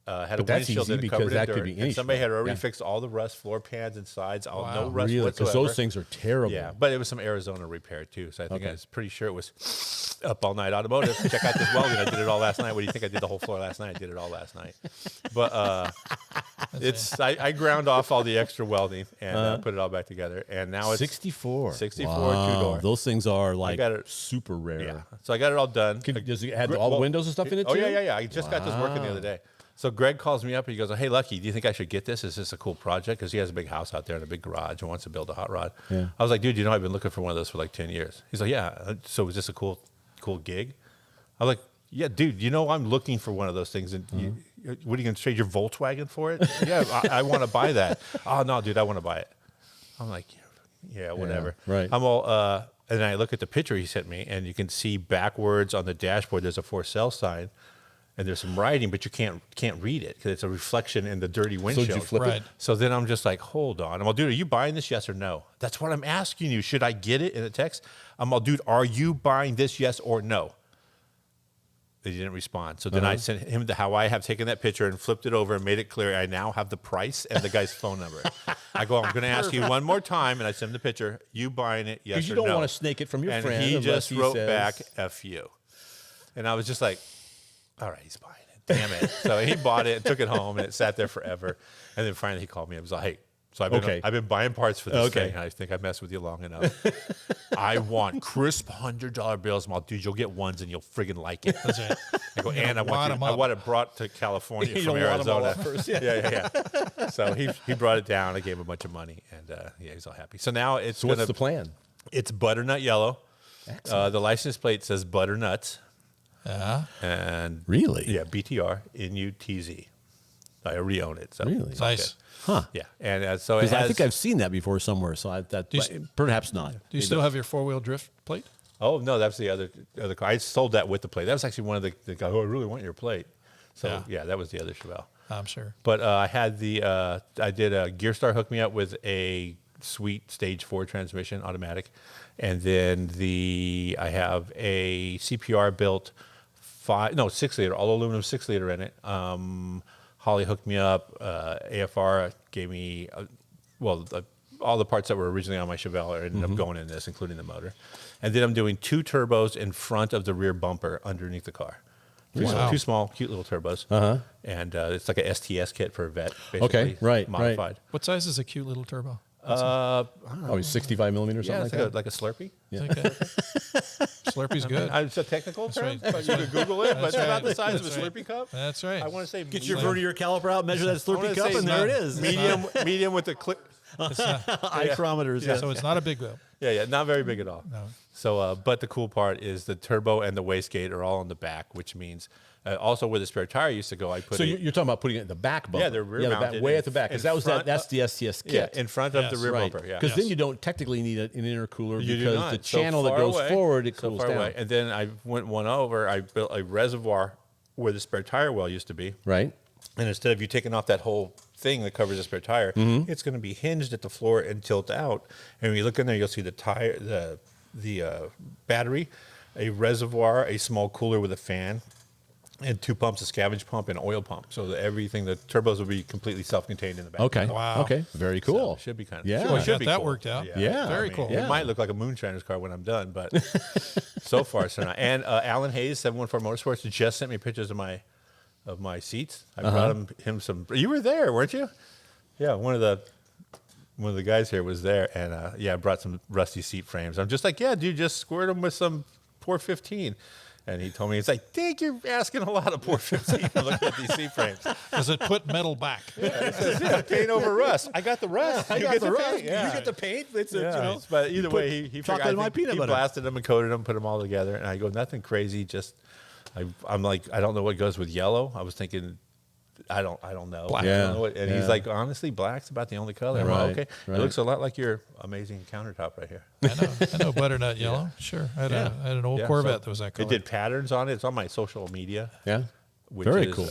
Had a But that's windshield easy that it covered because in that could dirt. be And any somebody had Chevelle. already Yeah. fixed all the rust floor pans and sides, all no Wow. rust Really? whatsoever. Because those things are terrible. Yeah, but it was some Arizona repair too. So I think Okay. I was pretty sure it was up all night automotive. Check out this welding. I did it all last night. What do you think? I did the whole floor last night. I did it all last night. But I ground off all the extra welding and put it all back together. And now it's 64. 64 Wow. two-door. Those things are like got it- super rare. Yeah. So I got it all done. Does it have all the windows and stuff in it Oh too? yeah. I just got this working the other day. So Greg calls me up and he goes, "Hey, Lucky, do you think I should get this? Is this a cool project?" Because he has a big house out there and a big garage and wants to build a hot rod. Yeah. I was like, "Dude, I've been looking for one of those for like 10 years." He's like, "Yeah. So is this a cool gig?" I was like, Yeah, dude, I'm looking for one of those things. And what are you going to trade your Volkswagen for it? Yeah, I want to buy that. Oh, no, dude, I want to buy it. I'm like, yeah, whatever. Yeah, right. I'm all, and then I look at the picture he sent me, and you can see backwards on the dashboard, there's a for sale sign, and there's some writing, but you can't read it because it's a reflection in the dirty windshield. So did you flip it? So then I'm just like, hold on. I'm all, dude, are you buying this, yes or no? That's what I'm asking you. Should I get it in a text? I'm all, dude, are you buying this, yes or no? They didn't respond. So then I sent him how I have taken that picture and flipped it over and made it clear I now have the price and the guy's phone number. I go, I'm going to ask you one more time, and I send him the picture. You buying it, yes or no? Because you don't want to snake it from your and friend. he just wrote says, back, F you. And I was just like, all right, he's buying it. Damn it. So he bought it and took it home, and it sat there forever. And then finally he called me. I was like, hey. So I've been buying parts for this thing. I think I messed with you long enough. I want crisp $100 bills. I'm all, dude, you'll get ones and you'll friggin' like it. That's it. I go, and I want it brought to California from Arizona. First, Yeah. So he brought it down. I gave him a bunch of money, and he's all happy. So now it's So what's the plan? It's butternut yellow. The license plate says butternuts. Yeah. And Really? Yeah, BTR NUTZ. I already own it. So Really? it's all Nice. good. Huh. Yeah, and so it Because has. I think I've seen that before somewhere, so perhaps not. Do you still have your 4-wheel drift plate? Oh no, that's the other car. I sold that with the plate. That was actually one of the guys. Oh, I really want your plate. So yeah, that was the other Chevelle. I'm sure. But I had I did a Gearstar hook me up with a sweet Stage 4 transmission automatic, and then I have a CPR built 6-liter, all aluminum 6-liter in it. Holly hooked me up. AFR gave me, all the parts that were originally on my Chevelle ended up going in this, including the motor. And then I'm doing 2 turbos in front of the rear bumper underneath the car. Two small, cute little turbos. And it's like a STS kit for a vet, basically. Right. Modified. What size is a cute little turbo? Oh, 65 millimeters, Yeah, something it's like a Slurpee. Yeah. Slurpee's good. It's a technical term, right. but you can Google it. But it's right. about the size That's of a right. Slurpee cup. That's right. I want to say Get your vernier caliper out, measure that Slurpee cup, and there it is. Medium with the clip. Micrometers. Yeah. So it's not a big wheel. Yeah, not very big at all. No. So, but the cool part is the turbo and the wastegate are all on the back, which means also where the spare tire used to go, I put So it. you're talking about putting it in the back bumper. Yeah, they're rear mounted way in- at the back. in Because front that's the STS kit. in front of the rear Right. bumper. Yeah, Because then you don't technically need an intercooler You do because not. the So channel that far goes away, forward, it so cools far down. away. And then I went one over. I built a reservoir where the spare tire well used to be. Right. And instead of you taking off that whole thing that covers the spare tire, it's going to be hinged at the floor and tilt out. And when you look in there, you'll see the tire, the battery, a reservoir, a small cooler with a fan, and 2 pumps, a scavenge pump and oil pump. So that everything, the turbos will be completely self-contained in the back. Okay. Wow. Okay. Very cool. So it should be kind of Yeah. Well, it should Got be that cool. worked out. Yeah. Very cool. It might look like a moonshiner's car when I'm done, but so far so not. And Alan Hayes, 714 Motorsports, just sent me pictures of my seats. I brought him some. You were there, weren't you? Yeah, one of the guys here was there, and I brought some rusty seat frames. I'm just like, yeah, dude, just squirt them with some Pour 15. And he told me, he's like, Dink, you're asking a lot of Pour 15 looking at these seat frames. Does it put metal back? He says, yeah, paint over rust. I got the rust. I You got get the rust. paint. Yeah. You get the paint. It's Yeah. But either way, he figured, chocolate in my peanut he butter. blasted them and coated them, put them all together. And I go, nothing crazy. Just, I'm like, I don't know what goes with yellow. I was thinking, I don't know. Black. I don't Yeah. know what, and Yeah. he's like, honestly, black's about the only color. I'm like, Right. okay. Right. It looks a lot like your amazing countertop right here. I know butternut yellow. Sure. I had an old Yeah, Corvette so that was that color. It did patterns on it. It's on my social media. Yeah. Which Very is, cool.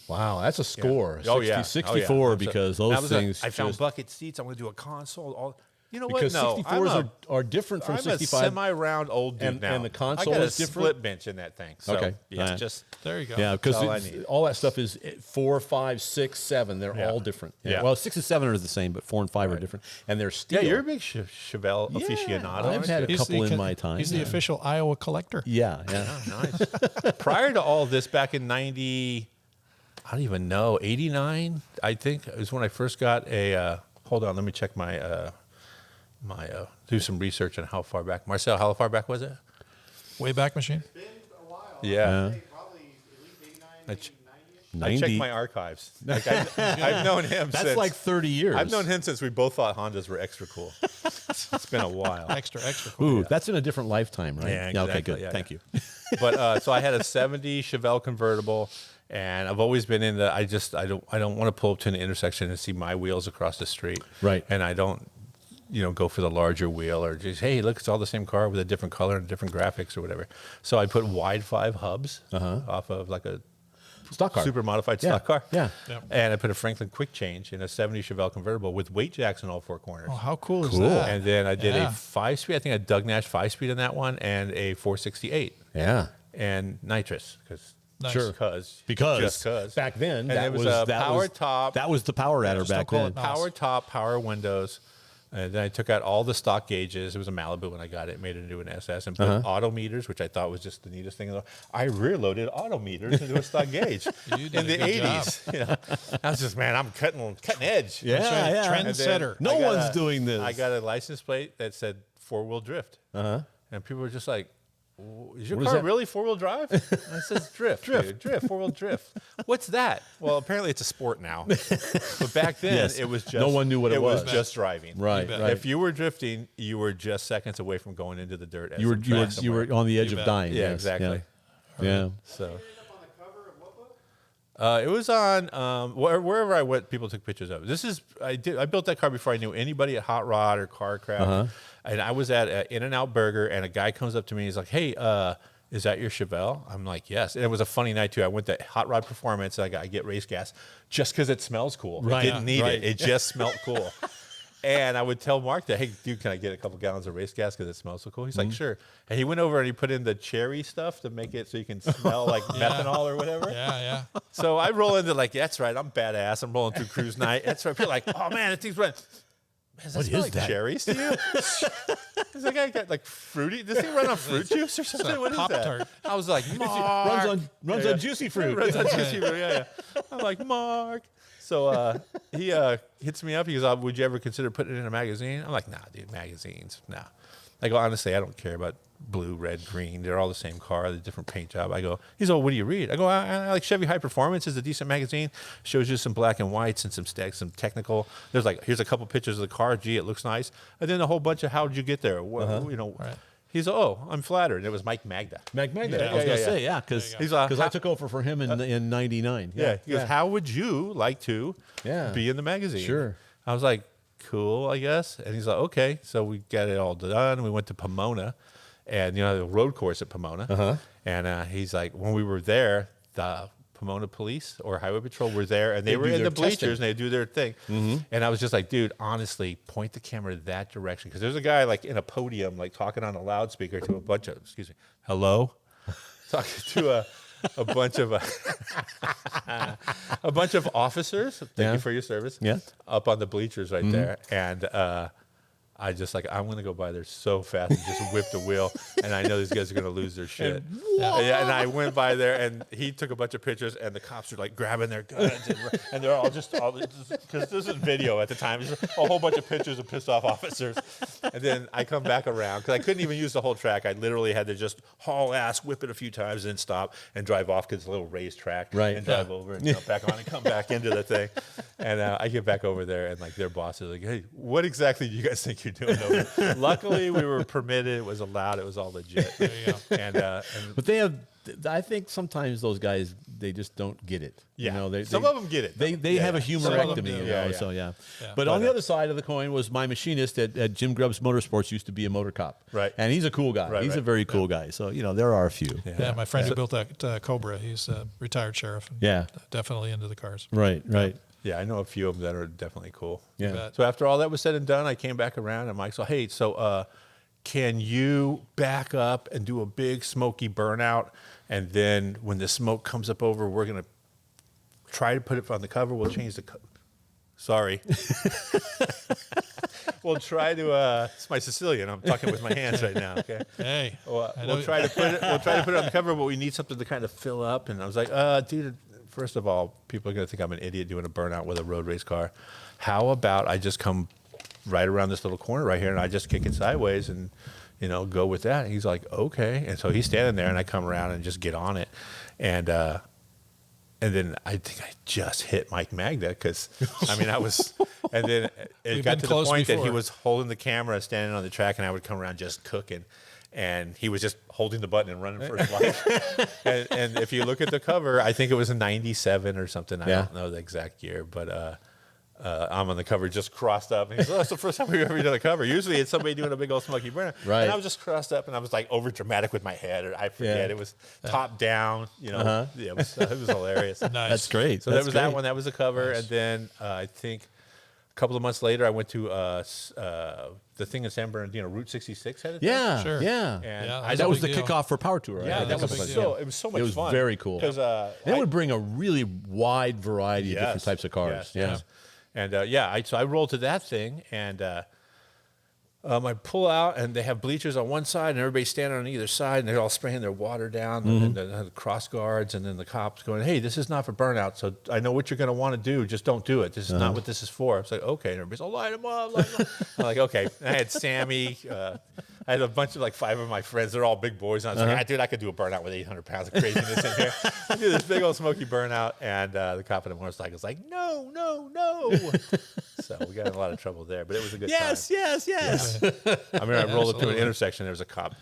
Wow, that's a score. Oh, yeah. 64 because And I those was like, things I found just- bucket seats. I'm going to do a console. You know because what? No, 64s are different from I'm 65. a semi-round old dude And- now. and the console I got is a different? split bench in that thing. So, Okay. yeah, Alright. just There you go. Yeah, That's all I because need. all that stuff is 4, 5, 6, 7. They're Yeah. all different. Yeah. Well, 6 and 7 are the same, but 4 and 5 are different, and they're steel. yeah. You're a big Chevelle aficionado. I've aren't had you? a couple in my time. He's the official Iowa collector. Yeah. Oh, nice. Prior to all this, back in 90, I don't even know, 89, I think, is when I first got a. Hold on, let me check my do some research on how far back. Marcel, how far back was it? Wayback Machine. Been a while. Yeah. I'd say probably at least 89, I maybe ch- 90-ish. I 90. checked my archives. Like I've known him That's since. like 30 years. I've known him since we both thought Hondas were extra cool. It's been a while. Extra cool. Ooh, that's in a different lifetime, right? Yeah, Okay, exactly. good. Yeah, Thank yeah. you. But so I had a 70 Chevelle convertible, and I've always been in the. I don't want to pull up to an intersection and see my wheels across the street. Right. And I don't, go for the larger wheel or just, hey, look, it's all the same car with a different color and different graphics or whatever. So I put wide 5 hubs off of like a Stock car. super modified stock car. Yeah. And I put a Franklin quick change in a 70 Chevelle convertible with weight jacks in all 4 corners. Oh, how cool is that? And then I did Yeah. a 5-speed, I think a Doug Nash 5-speed in that one, and a 468 Yeah. and nitrous because Nice. Sure. because back then and that it was was a that power was, top. That was the power adder Just back don't call then. it Nice. Power top, power windows. And then I took out all the stock gauges. It was a Malibu when I got it, made it into an SS, and put auto meters, which I thought was just the neatest thing. I rear loaded auto meters into a stock gauge You did in a the good job. 80s. I was just, man, I'm cutting edge. Yeah, That's right. yeah. And then Trendsetter. No I got one's doing this. I got a license plate that said 4-wheel drift. And people were just like, is your What is car that? really 4-wheel drive? And it says drift. Drift, 4-wheel drift. What's that? Well, apparently it's a sport now. But back then, Yes. it was just. No one knew what it was. just driving. Right, bet. right. If you were drifting, you were just seconds away from going into the dirt. at You were some you were, track you were somewhere. on the edge You of bet. dying. Yeah, yes, exactly. Yeah. So Ended up on the cover of what book? it was on wherever I went. People took pictures of it. I built that car before I knew anybody at Hot Rod or Carcraft, and I was at In-N-Out Burger, and a guy comes up to me. He's like, "Hey, is that your Chevelle?" I'm like, "Yes." And it was a funny night too. I went to Hot Rod Performance. And I get race gas just because it smells cool. Right. I didn't need Right. it. It just smelled cool. And I would tell Mark that, "Hey, dude, can I get a couple gallons of race gas because it smells so cool?" He's like, "Sure." And he went over and he put in the cherry stuff to make it so you can smell like methanol or whatever. Yeah, yeah. So I roll into like, that's right, I'm badass. I'm rolling through cruise night. That's right. People are like, oh man, that thing's running. Man, does that What smell is like that? cherries to you? Is that guy got like fruity? Does he run on fruit juice or something? What is Pop-Tart. that? I was like, Mark. Runs on juicy fruit. Runs on juicy fruit. Yeah. I'm like, Mark. So he hits me up. He goes, would you ever consider putting it in a magazine? I'm like, nah, dude, magazines, nah. I go, honestly, I don't care about blue, red, green. They're all the same car, the different paint job. I go, he's all, what do you read? I go, I like Chevy High Performance is a decent magazine. Shows you some black and whites and some stacks, some technical. There's like, here's a couple pictures of the car. Gee, it looks nice. And then a whole bunch of how did you get there? Well, Right. He's, I'm flattered. And it was Mike Magda. Magda. Yeah, I was yeah, going to yeah. say, yeah, because He's like, I took over for him in 99. Yeah. He goes, how would you like to be in the magazine? Sure. I was like, cool, I guess. And he's like, okay. So we got it all done. We went to Pomona and, the road course at Pomona. And he's like, when we were there, the Pomona police or highway patrol were there and they were do in their the bleachers testing. and they do their thing. And I was just like, dude, honestly, point the camera that direction. Because there's a guy like in a podium, like talking on a loudspeaker to a bunch of, hello? Talking to a bunch of a bunch of officers. Thank you for your service. Yeah. Up on the bleachers right there, and I just like I'm gonna go by there so fast and just whip the wheel, and I know these guys are gonna lose their shit. And I went by there, and he took a bunch of pictures, and the cops are like grabbing their guns, and they're all because this is video at the time. It's a whole bunch of pictures of pissed off officers, and then I come back around because I couldn't even use the whole track. I literally had to just haul ass, whip it a few times, and then stop and drive off because it's a little raised track, Right. and drive over and jump back on and come back into the thing. And I get back over there, and like their boss is like, "Hey, what exactly do you guys think you're doing over there?" Luckily, we were permitted. It was allowed. It was all legit. There you go. And But they have, I think sometimes those guys, they just don't get it. Yeah. They, Some of them get it, They, though. they Yeah, have a yeah. Some of them humorectomy, do. you know, Yeah, so Yeah. But on the other side of the coin was my machinist at Jim Grubbs Motorsports used to be a motor cop. Right. And he's a cool guy. Right, he's a right. very cool guy. So, there are a few. Yeah, my friend who built that Cobra, he's a retired sheriff. And Yeah. Definitely into the cars. Right, right. Yeah, I know a few of them that are definitely cool. Yeah. bet. So after all that was said and done, I came back around and Mike said, "Hey, so can you back up and do a big smoky burnout? And then when the smoke comes up over, we're going to try to put it on the cover. We'll change the Sorry. We'll try to it's my Sicilian. I'm talking with my hands right now, okay? Hey, We'll try to put it on the cover, but we need something to kind of fill up." And I was like, dude, first of all, people are going to think I'm an idiot doing a burnout with a road race car. How about I just come right around this little corner right here and I just kick it sideways and, go with that? And he's like, okay. And so he's standing there and I come around and just get on it. And then I think I just hit Mike Magda because, I was, and then it We've got been to the close point that he before. was holding the camera standing on the track and I would come around just cooking. and he was just holding the button and running for his life. and if you look at the cover, I think it was a 97 or something. I don't know the exact year, but I'm on the cover just crossed up. And he's like, that's the first time we've ever done a cover. Usually it's somebody doing a big old smoky burnout. Right. And I was just crossed up, and I was like over dramatic with my head, or I forget. It was top down, you know. Yeah, it was hilarious. Nice. That's great. So that was that one. That was the cover. And then I think a couple of months later, I went to the thing in San Bernardino, Route 66 had it. Yeah, Sure. yeah. And that was the big deal. kickoff for Power Tour. Right? yeah, that's that a was big so deal. it was so much It was fun. very cool. Because And it would bring a really wide variety of different types of cars. Yes. And so I rolled to that thing, and I pull out, and they have bleachers on one side, and everybody's standing on either side, and they're all spraying their water down, and then the cross guards, and then the cops going, "Hey, this is not for burnout, so I know what you're going to want to do. Just don't do it. This is not what this is for." I was like, "Okay," and everybody's all, "Light them up, light them up." I'm like, "Okay." And I had Sammy. I had a bunch of like 5 of my friends. They're all big boys. And I was like, dude, I could do a burnout with 800 pounds of craziness in here. I did this big old smeky burnout. And the cop on the motorcycle was like, no. So we got in a lot of trouble there. But it was a good time. Yes. I mean, I rolled up to an intersection. There was a cop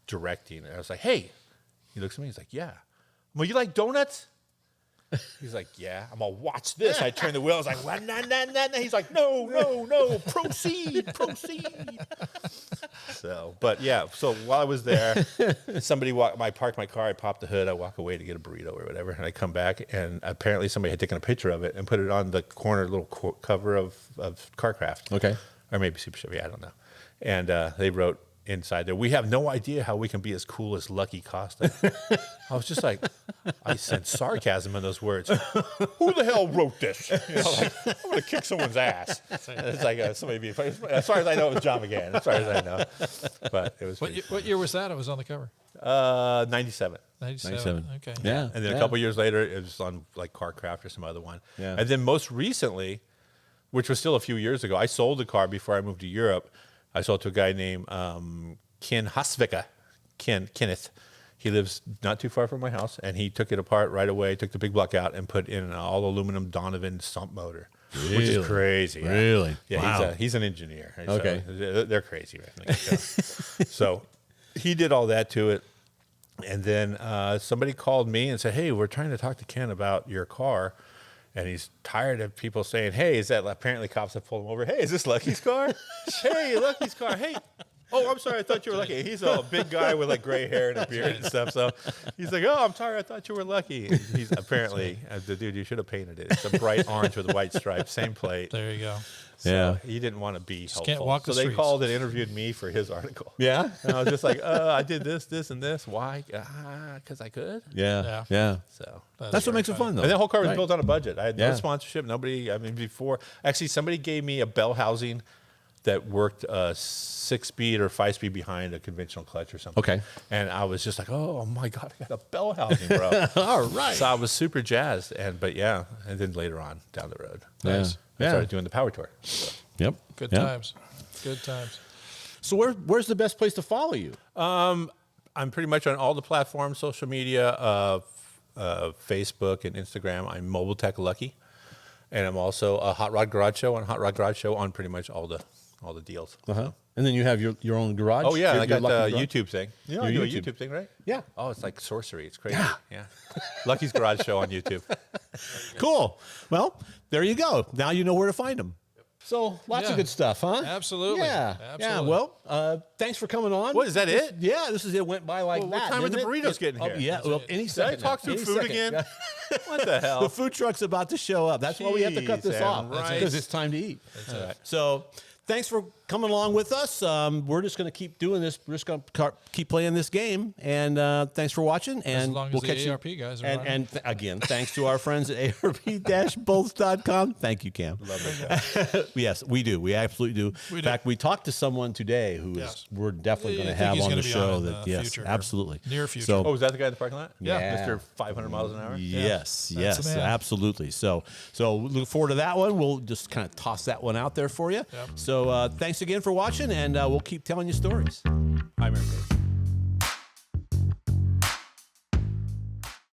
directing. And I was like, hey. He looks at me. He's like, yeah. Well, you like donuts? He's like, yeah. I'm all, watch this. I turn the wheel. I was like, nah. He's like, no. Proceed. So, but yeah. So while I was there, I parked my car. I popped the hood. I walk away to get a burrito or whatever. And I come back, and apparently somebody had taken a picture of it and put it on the corner little cover of CarCraft. Okay. Or maybe Super Chevy. I don't know. And they wrote inside there, "We have no idea how we can be as cool as Lucky Costa." I was just like, I sensed sarcasm in those words. Who the hell wrote this? You know, like, I'm going to kick someone's ass. And it's like somebody being funny. As far as I know, it was John McGann. As far as I know. But it was What year was that? It was on the cover. 97. 97. Okay. Yeah. And then a couple years later, it was on like CarCraft or some other one. Yeah. And then most recently, which was still a few years ago, I sold the car before I moved to Europe. I sold it to a guy named Ken Hasvika. Kenneth. He lives not too far from my house, and he took it apart right away, took the big block out, and put in an all-aluminum Donovan sump motor, which is crazy. Really? Yeah, Wow. he's an engineer. Okay. So they're crazy. Right? So he did all that to it, and then somebody called me and said, hey, we're trying to talk to Ken about your car. And he's tired of people saying, hey, is that, apparently cops have pulled him over. Hey, is this Lucky's car? Hey, Lucky's car. Hey. Oh, I'm sorry. I thought you were Lucky. He's a big guy with like gray hair and a beard and stuff. So he's like, oh, I'm sorry. I thought you were Lucky. And he's apparently, the dude, you should have painted it. It's a bright orange with white stripes, same plate. There you go. So he didn't want to be helpful. can't walk the so they streets. called and interviewed me for his article. Yeah. And I was just like, I did this, and this. Why? Because I could. Yeah. So That's what makes it fun, though. and the whole car was Right. built on a budget. I had Yeah. no sponsorship. Nobody. I mean, before actually, somebody gave me a bell housing that worked 6-speed or 5-speed behind a conventional clutch or something. Okay. And I was just like, oh my god, I got a bell housing, bro. All right. So I was super jazzed, and then later on down the road, Nice. I started doing the power tour. Yep. Good Yep. times. Good times. So where's the best place to follow you? I'm pretty much on all the platforms, social media, Facebook and Instagram. I'm Mobile Tech Lucky, and I'm also a Hot Rod Garage Show on pretty much all the deals. Uh-huh. And then you have your own garage. Oh yeah, your, I got the Lucky garage? YouTube thing. You know, I Your do a YouTube. YouTube thing, right? Yeah. Oh, it's like sorcery. It's crazy. Yeah. Lucky's Garage Show on YouTube. Cool. Well, there you go. Now you know where to find them. So lots Yeah. of good stuff, huh? Absolutely. Yeah. Absolutely. Yeah. Well, thanks for coming on. What, is that it? Yeah. This is it. Went by like Well, that. what time are didn't the it? burritos getting here? Yeah. Well, any Did I second. talk now. through Any food second. again? Yeah. What the hell? The food truck's about to show up. That's why we have to cut this Jeez, off. right. Because it's time to eat. That's it. So thanks for coming along with us. We're just going to keep doing this. We're just going to keep playing this game. And thanks for watching. And As long as we'll the catch ARP guys are And, running. and again, thanks to our friends at ARP-bolts.com. Thank you, Cam. Love it. Yes, we do. We absolutely do. In fact, we talked to someone today who Yes. we're definitely Yeah, going I to think have he's on gonna the be show. on in That the yes, future here. absolutely. Near future. So, Oh, was that the guy in the parking lot? Yeah. Mr. 500 miles an hour? yes, That's yes, the man. absolutely. So look forward to that one. We'll just kind of toss that one out there for you. Yep. So thanks again for watching, and we'll keep telling you stories. Hi, Mary Kate.